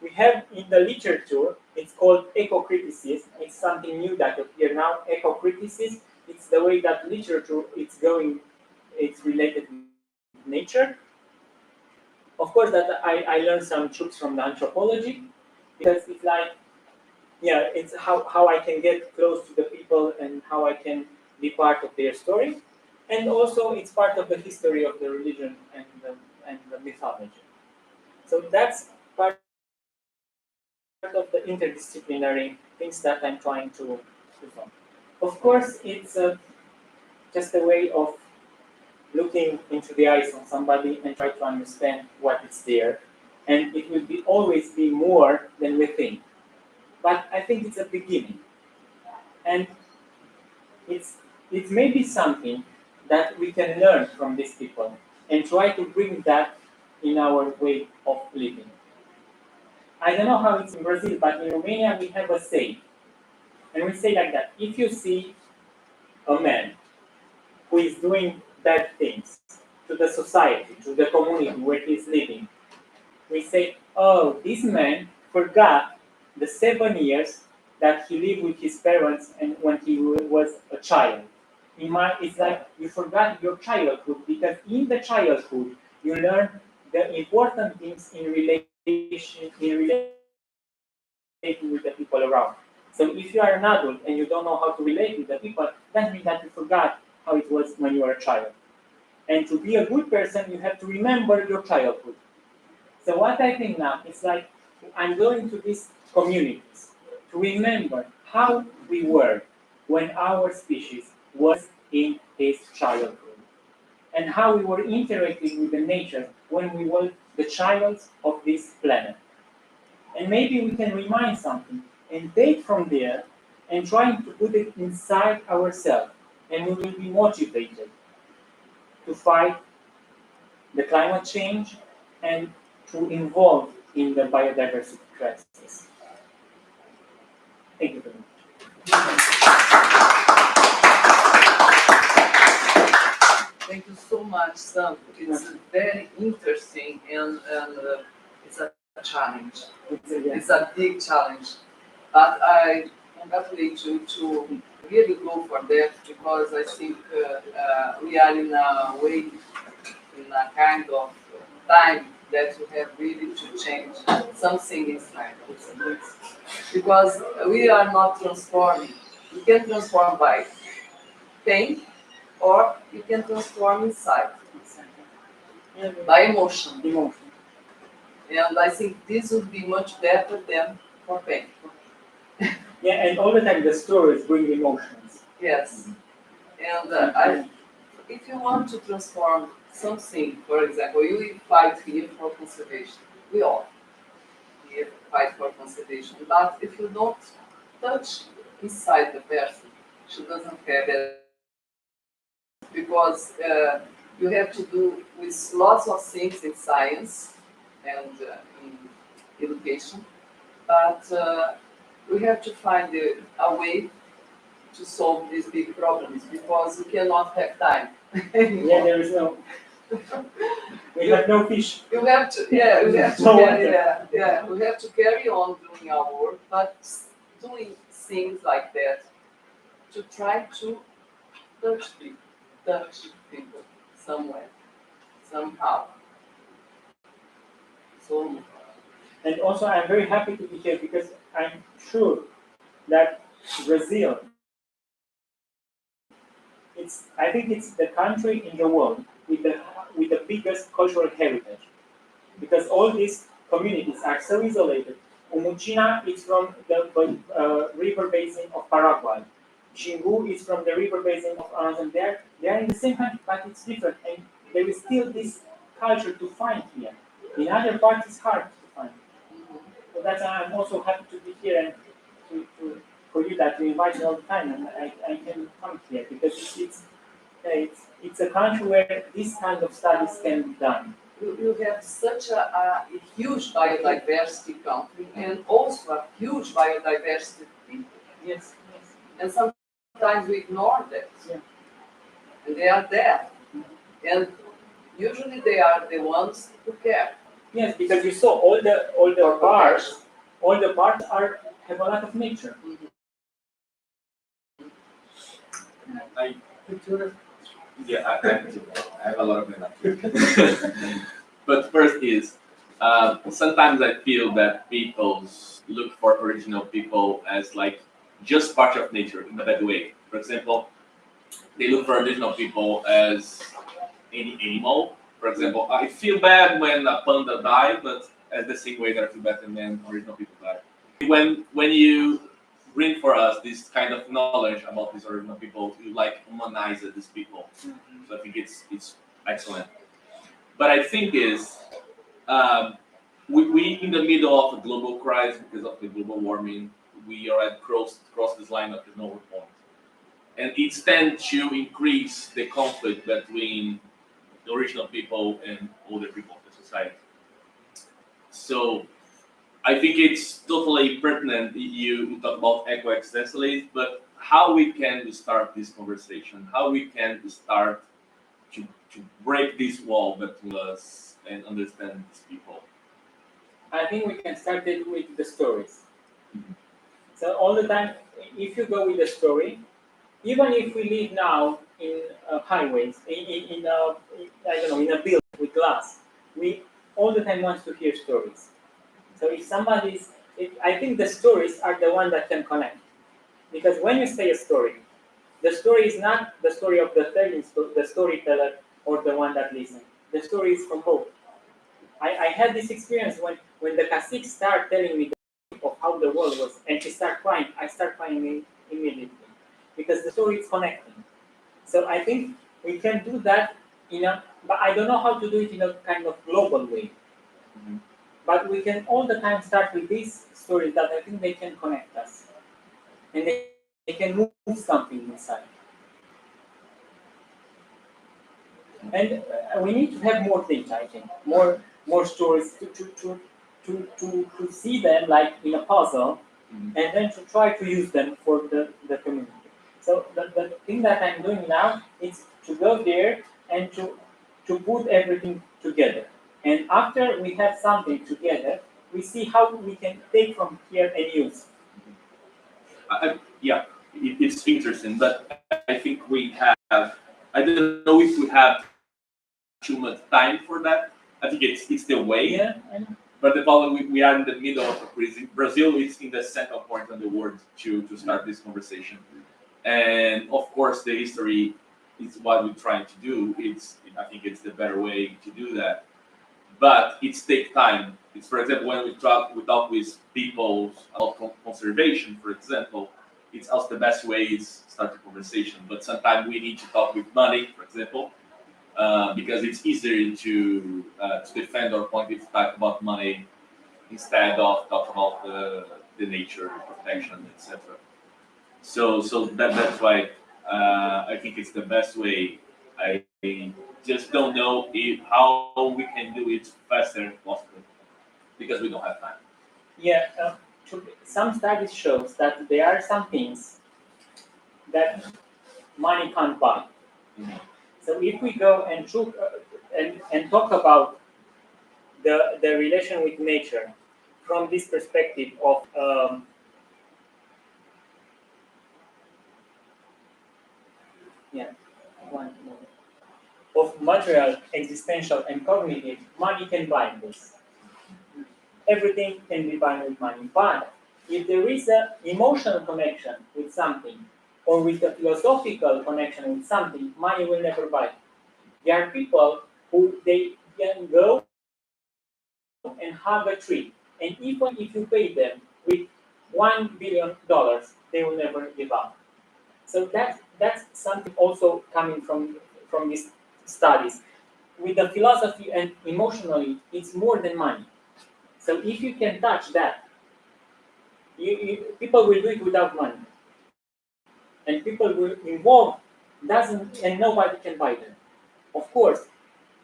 Speaker 3: We have in the literature, it's called eco-criticism. It's something new that appears now. Eco-criticism, it's the way that literature it's related with nature. Of course, that I learned some truths from the anthropology, because it's like, yeah, it's how I can get close to the people and how I can be part of their story. And also, it's part of the history of the religion and the mythology. So that's part of the interdisciplinary things that I'm trying to do. Of course, it's just a way of looking into the eyes of somebody and try to understand what is there. And it will always be more than we think. But I think it's a beginning. And it may be something that we can learn from these people and try to bring that in our way of living. I don't know how it's in Brazil, but in Romania we have a saying. And we say like that: if you see a man who is doing bad things to the society, to the community where he is living, we say, oh, this man forgot the 7 years that he lived with his parents and when he was a child. It's like you forgot your childhood, because in the childhood you learn the important things in relating with the people around. So if you are an adult and you don't know how to relate with the people, that means that you forgot how it was when you were a child. And to be a good person, you have to remember your childhood. So what I think now is like I'm going to these communities to remember how we were when our species was in its childhood, and how we were interacting with the nature when we were the child of this planet. And maybe we can remind something and take from there and trying to put it inside ourselves, and we will be motivated to fight the climate change and to involve in the biodiversity crisis. Thank you very much.
Speaker 2: Thank you so much, Sam. It's very interesting and it's a challenge. It's a big challenge. But I congratulate you to really go for that, because I think we are in a way, in a kind of time that you have really to change something inside us. Because we are not transforming. We can transform by pain, or you can transform inside by emotion. And I think this would be much better than for pain.
Speaker 3: Yeah, and all the time the stories bring emotions.
Speaker 2: Yes. And if you want to transform something, for example, you fight here for conservation. We all here fight for conservation. But if you don't touch inside the person, she doesn't care that, because you have to do with lots of things in science and in education, but we have to find a way to solve these big problems, because we cannot have time.
Speaker 3: Yeah, there is no. We have no fish.
Speaker 2: You have to, yeah, we have to
Speaker 3: No
Speaker 2: carry,
Speaker 3: water.
Speaker 2: we have to carry on doing our work, but doing things like that to try to touch people somewhere, somehow. So,
Speaker 3: And also, I'm very happy to be here because I'm sure that Brazil, I think it's the country in the world with the biggest cultural heritage, because all these communities are so isolated. Umuchina is from the river basin of Paraguay. Xingu is from the river basin of Amazon. They are in the same country, but it's different, and there is still this culture to find here. In other parts, it's hard to find. So that's why I'm also happy to be here and for you that you invite me all the time, and I can come here because it's a country where this kind of studies can be done.
Speaker 2: you have such a huge biodiversity country, and also a huge biodiversity people.
Speaker 3: Yes.
Speaker 2: And sometimes we ignore that.
Speaker 3: Yeah.
Speaker 2: And they are there. And usually they are the ones who care.
Speaker 3: Yes, because you saw all the parts have a lot of nature.
Speaker 1: I have a lot of them. But first is, sometimes I feel that people look for original people as like just part of nature in a bad way. For example, they look for original people as any animal. For example, I feel bad when a panda dies, but as the same way that I feel bad when original people die. When you bring for us this kind of knowledge about these original people, you like humanize these people. So I think it's excellent. But I think we in the middle of a global crisis because of the global warming, we already crossed this line of the no return, and it tends to increase the conflict between the original people and older people of the society. So I think it's totally pertinent. You talk about eco-existentialism, but how we can start this conversation? How we can start to break this wall between us and understand these people?
Speaker 3: I think we can start it with the stories. So all the time, if you go with the story, even if we live now in highways, I don't know, in a building with glass, we all the time want to hear stories. So if somebody's, I think the stories are the one that can connect. Because when you say a story, the story is not the story of the storyteller or the one that listens. The story is from both. I had this experience when the cacique started telling me of how the world was, and she started crying. I started crying immediately because the story is connecting. So I think we can do that but I don't know how to do it in a kind of global way.
Speaker 1: Mhm.
Speaker 3: But we can all the time start with these stories that I think they can connect us, and they can move something inside. And we need to have more things, I think, more stories to see them like in a puzzle,
Speaker 1: Mhm.
Speaker 3: and then to try to use them for the community. So the thing that I'm doing now is to go there and to put everything together. And after we have something together, we see how we can take from here and use.
Speaker 1: Yeah, it's interesting, but I think we have. I don't know if we have too much time for that. I think it's the way.
Speaker 3: Yeah, I know.
Speaker 1: But the problem we are in the middle of a crisis. Brazil is in the central point of the world to start this conversation, and of course the history is what we're trying to do. I think it's the better way to do that, but it's take time. It's, for example, when we talk with people about conservation, for example, it's also the best way is start a conversation. But sometimes we need to talk with money, for example, because it's easier to defend our point if we talk about money instead of talk about the nature, protection, etc. So that's why I think it's the best way. I just don't know how we can do it faster if possible because we don't have time.
Speaker 3: Yeah, some studies shows that there are some things that money can't buy.
Speaker 1: Mhm.
Speaker 3: So if we go and talk about the relation with nature from this perspective of yeah, one moment, of material, existential, and cognitive, money can buy this. Everything can be bought with money. But if there is an emotional connection with something, or with a philosophical connection with something, money will never buy. There are people who they can go and hug a tree, and even if you pay them with $1 billion, they will never give up. So that's something also coming from these studies. With the philosophy and emotionally, it's more than money. So if you can touch that, people will do it without money, and people will involve doesn't and nobody can buy them. Of course,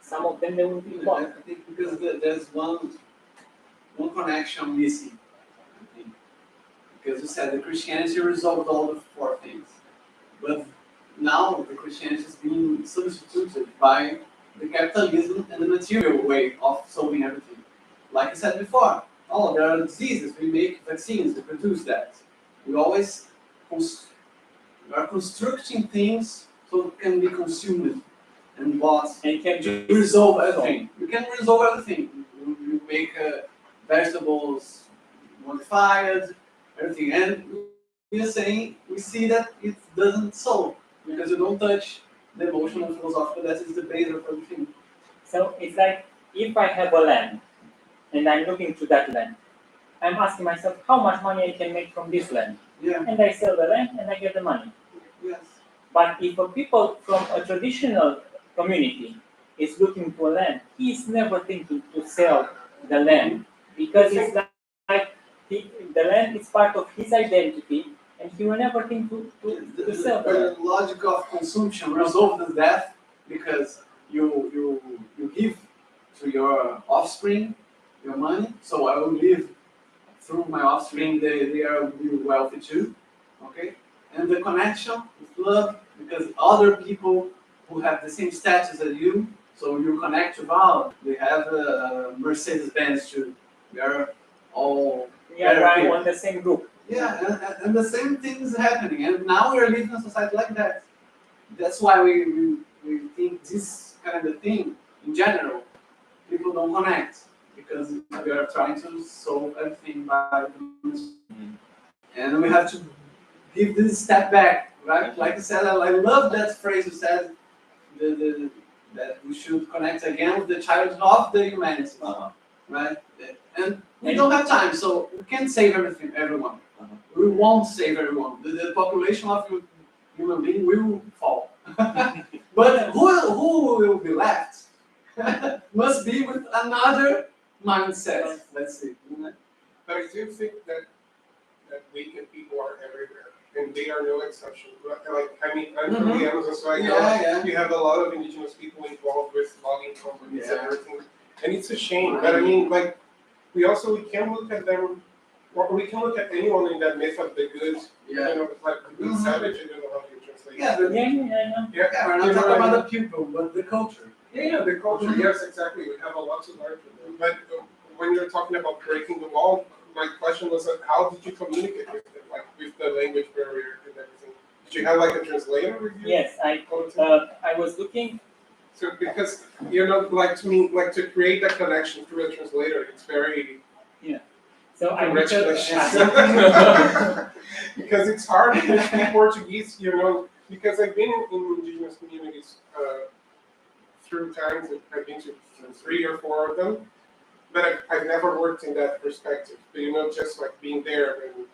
Speaker 3: some of them they will be
Speaker 4: I
Speaker 3: involved.
Speaker 4: think because there's one connection missing. I think because you said the Christianity resolved all the four things, but now the Christianity is being substituted by the capitalism and the material way of solving everything. Like I said before, oh, there are diseases, we make vaccines, we produce that. We always we are constructing things so it can be consumed and bought
Speaker 3: And can
Speaker 4: to
Speaker 3: be
Speaker 4: resolve everything. You can resolve everything. You make vegetables modified, everything. And we are saying, we see that it doesn't solve because you don't touch the emotional and philosophical that is the base of everything.
Speaker 3: So it's like if I have a land and I'm looking to that land, I'm asking myself how much money I can make from this land.
Speaker 4: Yeah,
Speaker 3: And I sell the land and I get the money.
Speaker 4: yes.
Speaker 3: But if a people from a traditional community is looking for land, he's never thinking to sell the land because it's like the land is part of his identity, and he will never think to sell the land.
Speaker 4: The logic of consumption resolves that because you give to your offspring your money, so I will live through my offspring, they are will be wealthy too, okay? And the connection with love, because other people who have the same status as you, so you connect to wow, they have a Mercedes Benz too, We are all
Speaker 3: Yeah,
Speaker 4: better
Speaker 3: right,
Speaker 4: people.
Speaker 3: on the same group.
Speaker 4: Yeah, and the same thing is happening, and now we are living in a society like that. That's why we think this kind of thing, in general, people don't connect, because we are trying to solve everything by and we have to give this step back, right? Like you said, I love that phrase you said, that we should connect again with the child of the humanities, right? And we don't have time, so we can't save everyone. We won't save everyone. The population of human being will fall. But who will be left must be with another mindset. Let's see.
Speaker 5: But I do think that weekend people are everywhere, and they are no exception. Like, I mean, I'm from the Amazon, so I know you have a lot of indigenous people involved with logging companies and everything, and it's a shame. But I mean, like, we can look at them, or we can look at anyone in that myth of the good, you know, like the good savage. I don't know how you translate.
Speaker 4: We're not talking about the people, but the culture.
Speaker 5: Yeah, the culture. Yes, exactly. We have a lot to learn from them. But when you're talking about breaking the wall, my question was, how did you communicate with them, like with the language barrier and everything? Did you have like a translator with you?
Speaker 3: Yes, I was looking.
Speaker 5: So because you know, like to me, like to create that connection through a translator, it's very.
Speaker 3: So I
Speaker 5: because it's hard to speak Portuguese, you know, because I've been in indigenous communities through times. I've been to 3 or 4 of them. But I've never worked in that perspective. But you know, just like being there and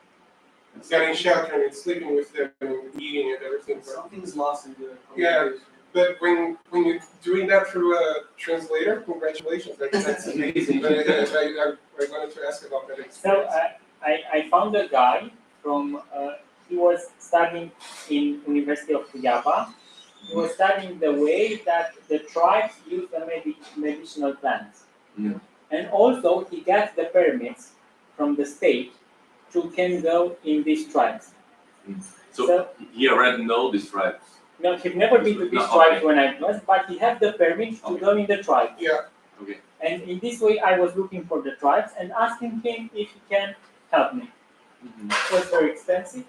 Speaker 5: getting shelter and sleeping with them and eating and everything.
Speaker 4: Something's lost in the
Speaker 5: communication. But when you're doing that through a translator, congratulations, that's amazing. But I wanted to ask about that experience.
Speaker 3: So I found a guy from, he was studying in University of Cuiabá. He was studying the way that the tribes use the medicinal plants. And also, he got the permits from the state to can go in these tribes.
Speaker 1: So he already know these tribes?
Speaker 3: No, he'd never been to these tribes when I was, but he had the permit to go in the tribes.
Speaker 5: Yeah.
Speaker 1: Okay.
Speaker 3: And in this way, I was looking for the tribes and asking him if he can help me. It was very expensive.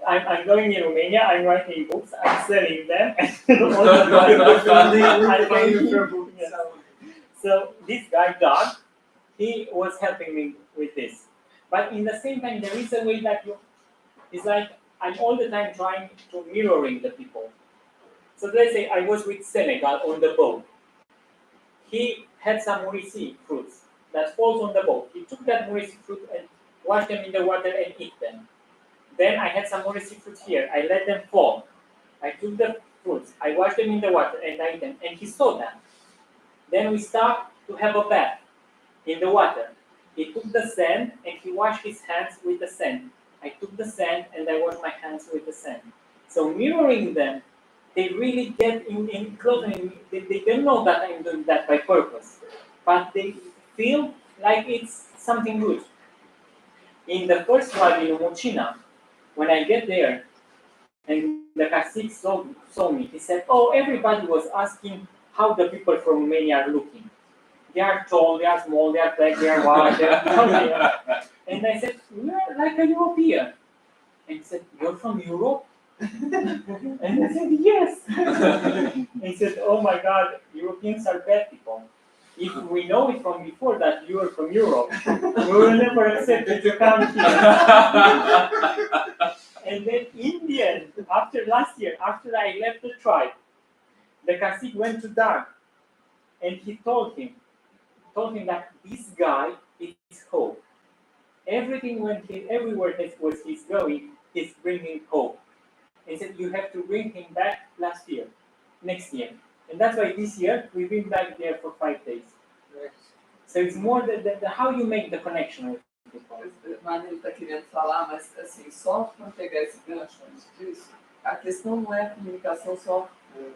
Speaker 3: I'm going in Romania, I'm writing books, I'm selling them, and So this guy, Doug, he was helping me with this. But in the same time, there is a way that it's like I'm all the time trying to mirroring the people. So let's say I was with Senegal on the boat. He had some murici fruits that falls on the boat. He took that murici fruit and washed them in the water and eat them. Then I had some murici fruits here. I let them fall. I took the fruits. I washed them in the water and I ate them. And he saw that. Then we stopped to have a bath in the water. He took the sand and he washed his hands with the sand. I took the sand and I washed my hands with the sand. So mirroring them, they really get in close. They don't know that I'm doing that by purpose, but they feel like it's something good. In the first tribe in Umuchina, when I get there, and the cacique saw me, he said, "Oh, everybody was asking how the people from Romania are looking. They are tall, they are small, they are black, they are white, they are tall." And I said, "We are like a European." And he said, "You're from Europe?" And I said, "Yes." He said, "Oh my God, Europeans are bad people. If we know it from before that you are from Europe, we will never accept you to come here." And then Indian, after last year, after I left the tribe, the cacique went to Doug, and he told him that this guy is hope. Everything everywhere he's going, he's bringing hope. He said, "You have to bring him back next year." And that's why this year we've been back there for 5 days. So it's more the how you make the connection with people.
Speaker 2: Mas ele está querendo falar, mas assim, só para pegar esse gancho antes disso, a questão não é a comunicação só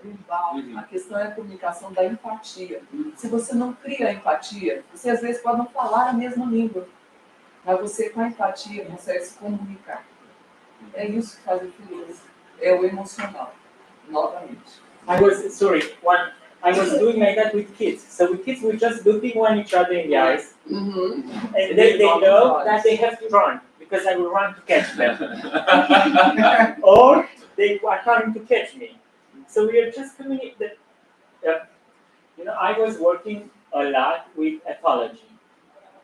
Speaker 2: verbal, a questão é a comunicação da empatia. Se você não cria empatia, você às vezes pode não falar a mesma língua, mas você com a empatia consegue se comunicar. É isso que faz a diferença. É o emocional, novamente.
Speaker 3: I was sorry. I was doing like that with kids. So with kids, we're just looking one each other in the eyes,
Speaker 2: Mm-hmm.
Speaker 3: and they know that they have to run because I will run to catch them, or they are coming to catch me. So we are just communicating. I was working a lot with ethology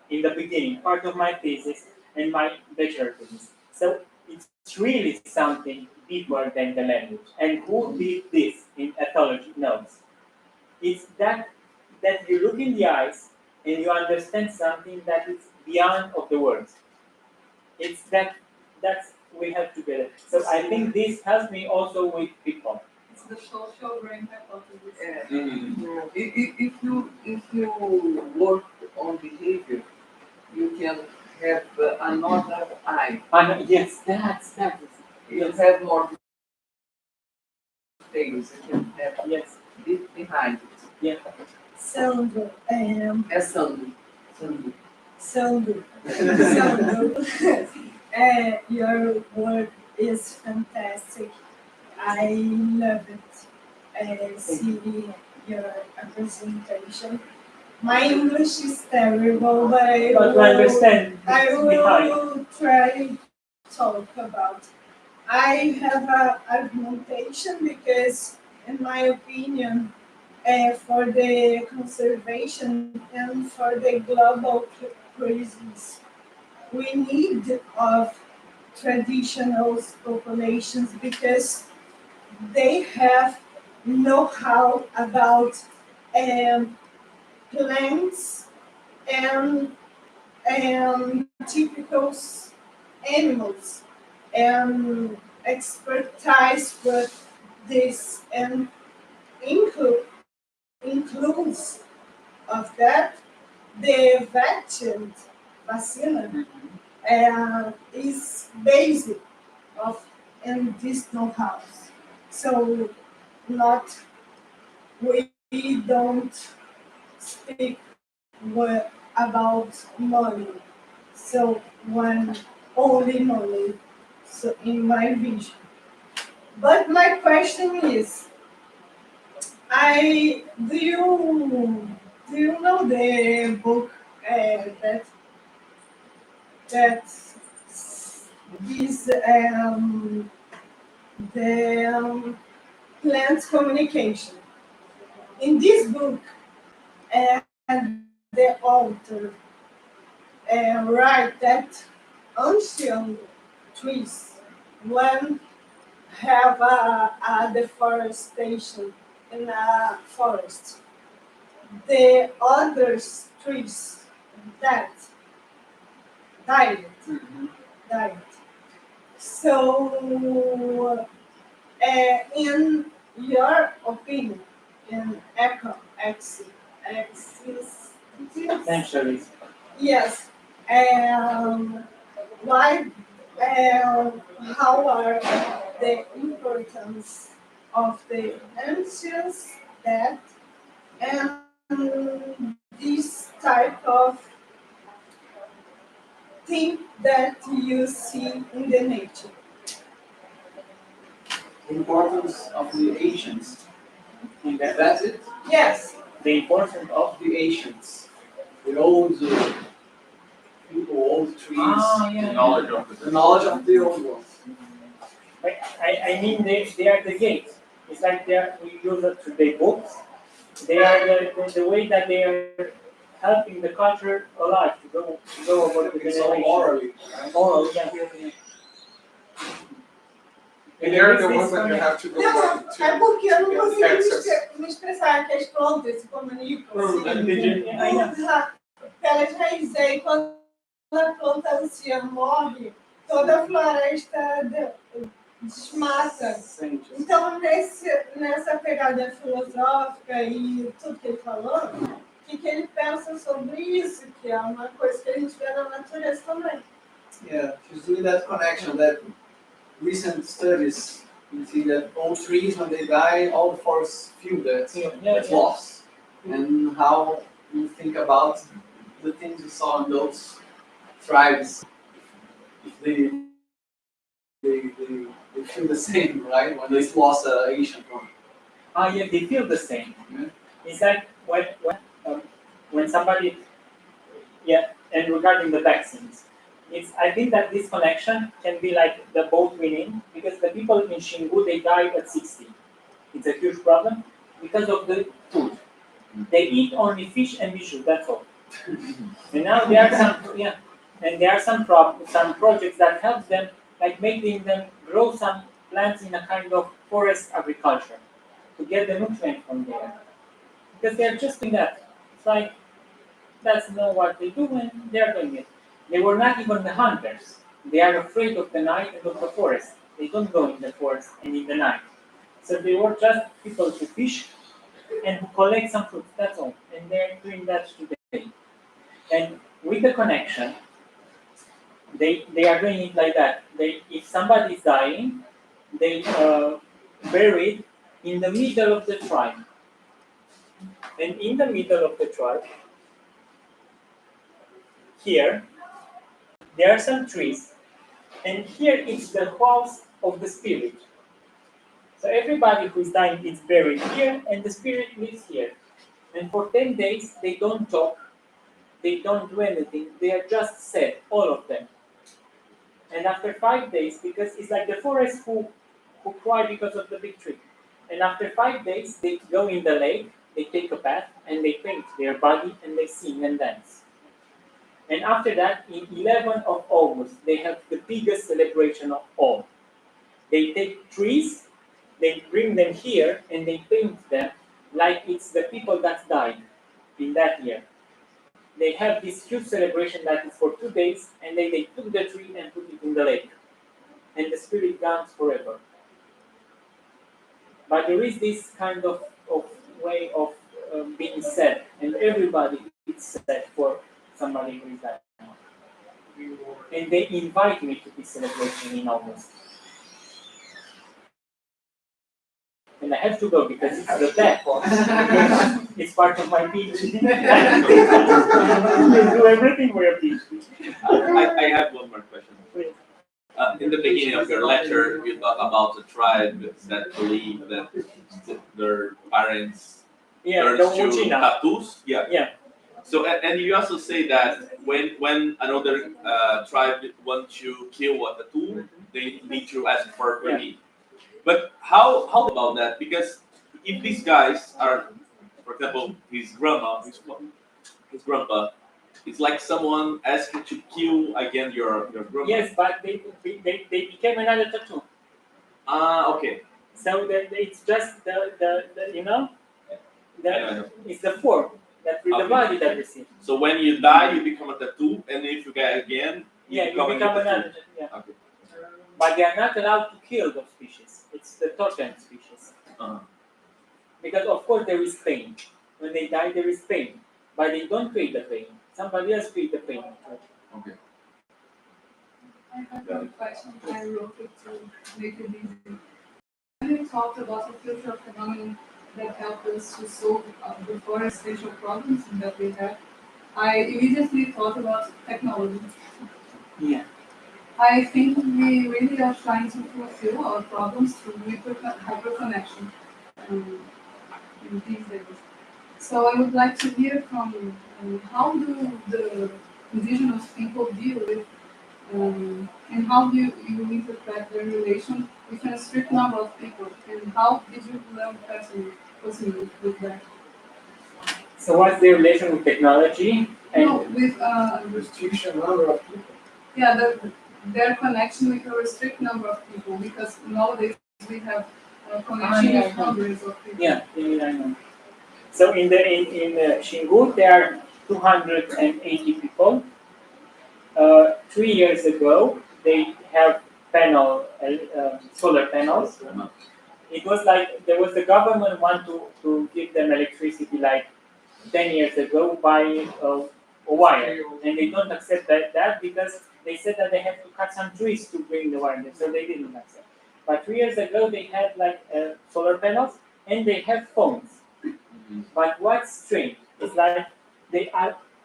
Speaker 3: in the beginning, part of my thesis and my bachelor thesis. So it's really something deeper than the language. And who did this in ethology knows. It's that you look in the eyes and you understand something that is beyond of the words. It's that's we have together. So I think this helps me also with people.
Speaker 6: It's the social brain hypothesis.
Speaker 2: If you work on behavior, you can have another eye.
Speaker 3: Yes, that's
Speaker 2: You have more details. You can have
Speaker 3: yes.
Speaker 2: deep behind it.
Speaker 3: Yeah.
Speaker 7: Sandro,
Speaker 2: É Sandro.
Speaker 7: Sandro, your work is fantastic. I love it. Seeing your presentation. My English is terrible, but I
Speaker 3: understand.
Speaker 7: I will try to talk about. I have a argumentation because, in my opinion, for the conservation and for the global crisis, we need of traditional populations because they have know-how about plants and typical animals and expertise with this and includes of that the vaccine is based of in this know-how. So not we don't speak about money. So one only money. So in my vision. But my question is, do you know the book that is the plant communication? In this book, and the author write that ancient trees when have a deforestation in a forest. The other trees that died. died. So, in your opinion, in
Speaker 3: Essentially.
Speaker 7: yes, why, how are the importance of the ancient that and this type of thing that you see in the nature?
Speaker 4: Importance of the ancients. That's it?
Speaker 7: Yes.
Speaker 3: The importance of
Speaker 4: The ancients. The old people, old trees.
Speaker 1: The knowledge of
Speaker 4: The knowledge of the old ones.
Speaker 3: I mean they are the gates. It's like we use it to the books. They are the way that they are helping the culture alive to go over the
Speaker 4: It's all
Speaker 3: generation.
Speaker 4: orally.
Speaker 3: Oral, yeah.
Speaker 5: And they're the ones that you have to go
Speaker 7: Não,
Speaker 5: back to.
Speaker 7: é porque eu não consigo
Speaker 5: access.
Speaker 7: me expressar, que as plantas se comunicam.
Speaker 3: Entendi.
Speaker 7: Pelas raízes, aí quando a planta anciã morre, toda a floresta desmata. Então, nessa pegada filosófica e tudo que ele falou, o que ele pensa sobre isso, que é uma coisa que a gente vê na natureza também.
Speaker 4: Yeah, she's doing that connection, that recent studies, you see that all trees, when they die, all the forests feel that loss. And how you think about the things you saw in those tribes, if they feel the same, right? When they lost an ancient one.
Speaker 3: Yeah, they feel the same.
Speaker 4: Yeah.
Speaker 3: It's like when somebody, yeah, and regarding the vaccines, I think that this connection can be like the boat winning, because the people in Xingu, they die at 60. It's a huge problem because of the food. They eat only fish and bijou, that's all. And now there are some some projects that help them, like making them grow some plants in a kind of forest agriculture to get the nutrient from there. Because they're just doing that. It's like, that's not what they do, and they're doing it. They were not even the hunters. They are afraid of the night and of the forest. They don't go in the forest and in the night. So they were just people who fish and who collect some fruits, that's all. And they're doing that today. And with the connection, they are doing it like that. If somebody is dying, they bury it in the middle of the tribe. And in the middle of the tribe, here, there are some trees, and here is the house of the spirit. So everybody who is dying is buried here, and the spirit lives here. And for 10 days, they don't talk, they don't do anything, they are just sad, all of them. And after 5 days, because it's like the forest who cry because of the big tree. And after 5 days, they go in the lake, they take a bath, and they paint their body, and they sing and dance. And after that, in 11th of August, they have the biggest celebration of all. They take trees, they bring them here, and they paint them like it's the people that died in that year. They have this huge celebration that is for 2 days, and then they took the tree and put it in the lake. And the spirit dance forever. But there is this kind of way of being sad, and everybody is sad for somebody who is dying. And they invite me to this celebration in August. And I have to go because it's the best. It's part of my PhD. I do everything for your PhD.
Speaker 1: I have one more question. In the beginning of your lecture, you talk about the tribe that believe that their parents turn to tattoos.
Speaker 3: Yeah.
Speaker 1: So, and you also say that when another tribe wants to kill a tattoo, they need to ask for permission. But how about that? Because if these guys are, for example, his grandpa, it's like someone asked you to kill again your grandma.
Speaker 3: Yes, but they became another tattoo.
Speaker 1: Okay.
Speaker 3: So it's just the it's the form that with the body that we see.
Speaker 1: So when you die, you become a tattoo, and if you die again, you become another tattoo.
Speaker 3: Yeah.
Speaker 1: Okay.
Speaker 3: But they are not allowed to kill those species. It's the totem species. Because of course there is pain. When they die, there is pain. But they don't create the pain. Somebody else creates the pain.
Speaker 1: Okay.
Speaker 6: I have a question. I wrote it to make it easy. When you talked about the future of phenomenon that help us to solve the forestation problems that we have, I immediately thought about technology.
Speaker 3: Yeah.
Speaker 6: I think we really are trying to fulfill our problems through hyperconnection in these days. So I would like to hear from you, how do the indigenous people deal with, and how do you interpret their relation with a strict number of people, and how did you learn personally with that?
Speaker 3: So what's the relation with technology?
Speaker 6: No, with
Speaker 5: Restriction number of people.
Speaker 6: yeah, their connection with a restrict number of people, because nowadays we have a connection with hundreds of people.
Speaker 3: Yeah, I know. So in Xingu, there are 280 people. 3 years ago, they have solar panels. It was like there was the government want to give them electricity like 10 years ago by a wire, and they don't accept that because they said that they have to cut some trees to bring the wire, so they didn't accept. But 3 years ago, they had like solar panels, and they have phones. But what's strange is like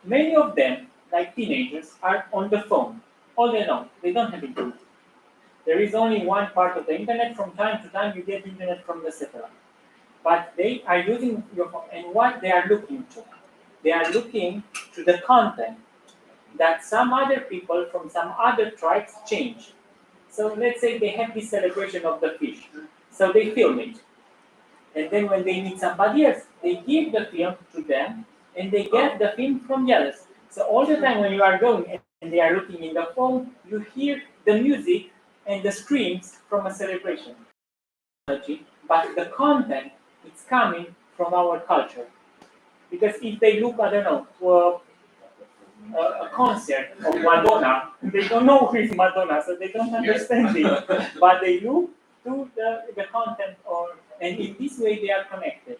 Speaker 3: many of them, like teenagers, are on the phone all day long. They don't have internet. There is only one part of the internet. From time to time, you get internet from the satellite. but they are using your phone. And what they are looking to? They are looking to the content that some other people from some other tribes change. So let's say they have this celebration of the fish. So they film it. And then when they meet somebody else, they give the film to them and they get the film from the others. So all the time when you are going and they are looking in the phone, you hear the music and the screams from a celebration. But the content is coming from our culture. Because if they look, I don't know, to a concert of Madonna, they don't know who is Madonna, so they don't understand it. But they look to the content, and in this way they are connected.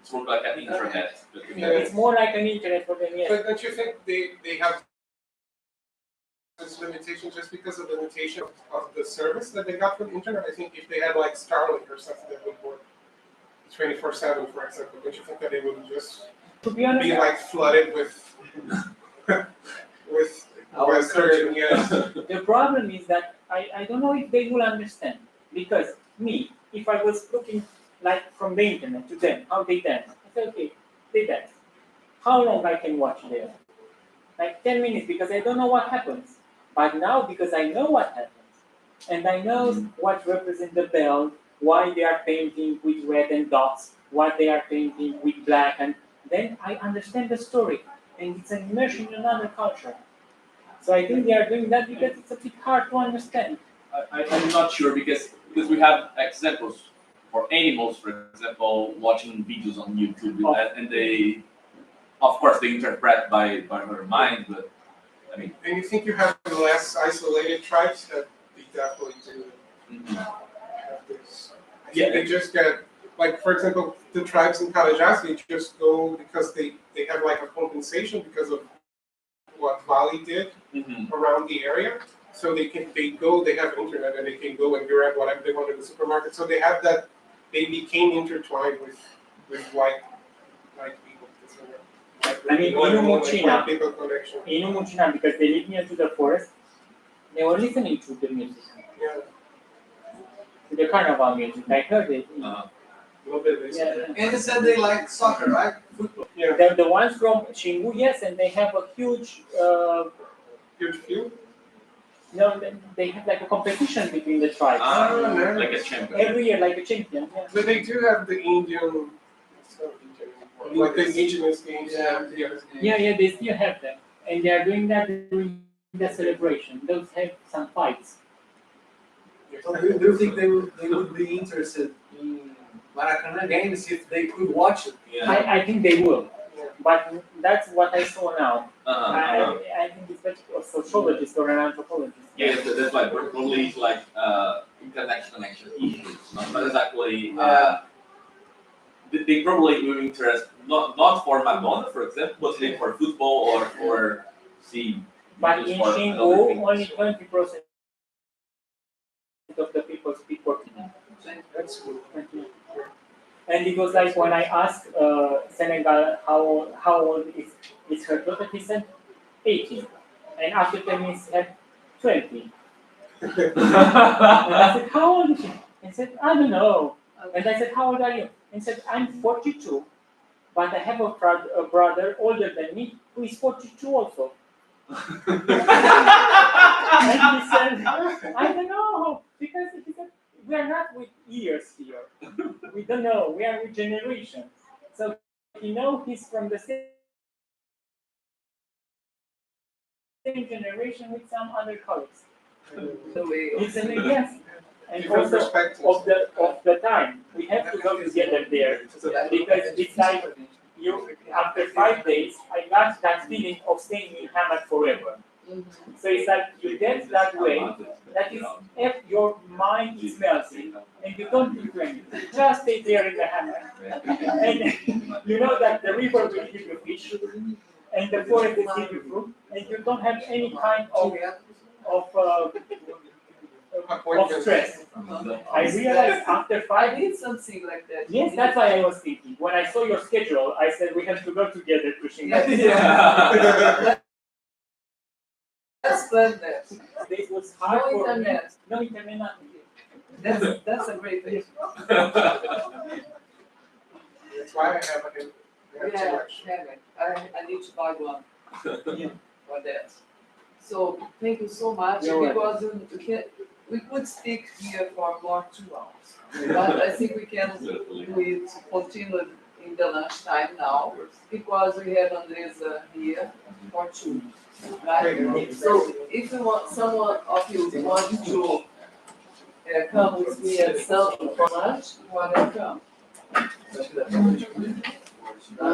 Speaker 1: It's more like an internet.
Speaker 3: It's more like an internet for them, yes.
Speaker 5: But don't you think they have this limitation just because of the limitation of the service that they got from the internet? I think if they had like Starlink or something that would work 24/7, for example, don't you think that they would just
Speaker 3: To be honest,
Speaker 5: be like flooded with with Western? Yes.
Speaker 3: the problem is that I don't know if they will understand. Because me, if I was looking like from the internet to them, how they dance, I say, okay, they dance. How long I can watch there? Like 10 minutes, because I don't know what happens. But now, because I know what happens, and I know what represents the bell, why they are painting with red and dots, what they are painting with black, and then I understand the story, and it's an immersion in another culture. So I think they are doing that because it's a bit hard to understand.
Speaker 1: I'm not sure because we have examples for animals, for example, watching videos on YouTube, and they, of course, they interpret by her mind, but I mean.
Speaker 5: And you think you have less isolated tribes that they definitely do have this? I think they just get, like, for example, the tribes in Palestra, they just go because they have like a compensation because of what Bali did around the area. So they have internet and they can go and grab whatever they want in the supermarket. So they have that, they became intertwined with white people.
Speaker 3: I mean, in Umuchina, because they live near to the forest, they were listening to the music.
Speaker 5: Yeah.
Speaker 3: To the carnival music. I heard it.
Speaker 4: And they said they like soccer, right? Football.
Speaker 3: Yeah. The ones from Xingu, yes, and they have a huge
Speaker 5: field?
Speaker 3: No, they have like a competition between the tribes.
Speaker 1: Like a champion.
Speaker 3: Every year, like a champion. Yeah.
Speaker 5: But they do have the Indian, like the indigenous games.
Speaker 3: Yeah, they still have them. And they are doing that during the celebration. Those have some fights.
Speaker 4: So do you think they would be interested in Maracanã games if they could watch it?
Speaker 1: Yeah.
Speaker 3: I think they will. But that's what I saw now. I think it's better a sociologist or an anthropologist.
Speaker 1: Yeah, that's like probably like international issues, not exactly. They probably will interest not for Madonna, for example, but maybe for football or for
Speaker 3: But in Xingu, only 20% of the people speak Portuguese.
Speaker 4: That's good.
Speaker 3: And it was like when I asked Senegal how old is her daughter, he said 18. And after 10 minutes, he had 20. And I said, how old is she? He said, I don't know. And I said, how old are you? And he said, I'm 42, but I have a brother older than me who is 42 also. And he said, I don't know, because he said, we are not with years here. We don't know. We are with generations. So he's from the same generation with some other colleagues. Yes. And also of the time. We have to go together there. Because it's like after 5 days, I got that feeling of staying in hammock forever. So it's like you get that way, that is if your mind is melting and you don't think anything, just stay there in the hammock. And you know that the river will give you fish and the forest will give you fruit, and you don't have any kind of stress. I realized after 5 days,
Speaker 2: something like that.
Speaker 3: yes, that's why I was thinking. When I saw your schedule, I said we have to go together to Shingai.
Speaker 2: Yeah. Let's plan that.
Speaker 3: This was hard
Speaker 2: No
Speaker 3: for
Speaker 2: internet.
Speaker 3: me. No internet, nothing.
Speaker 2: That's a great thing.
Speaker 5: That's why I have a hand selection.
Speaker 2: I need to buy one
Speaker 3: Yeah.
Speaker 2: for that. So thank you so much,
Speaker 3: You're
Speaker 2: because we could speak here for more 2 hours. But I think we can
Speaker 1: Certainly.
Speaker 2: do it, continue in the lunchtime now, because we have Andresa here for 2. Right? So if you want, someone of you want to come with me at something for lunch, you want to come.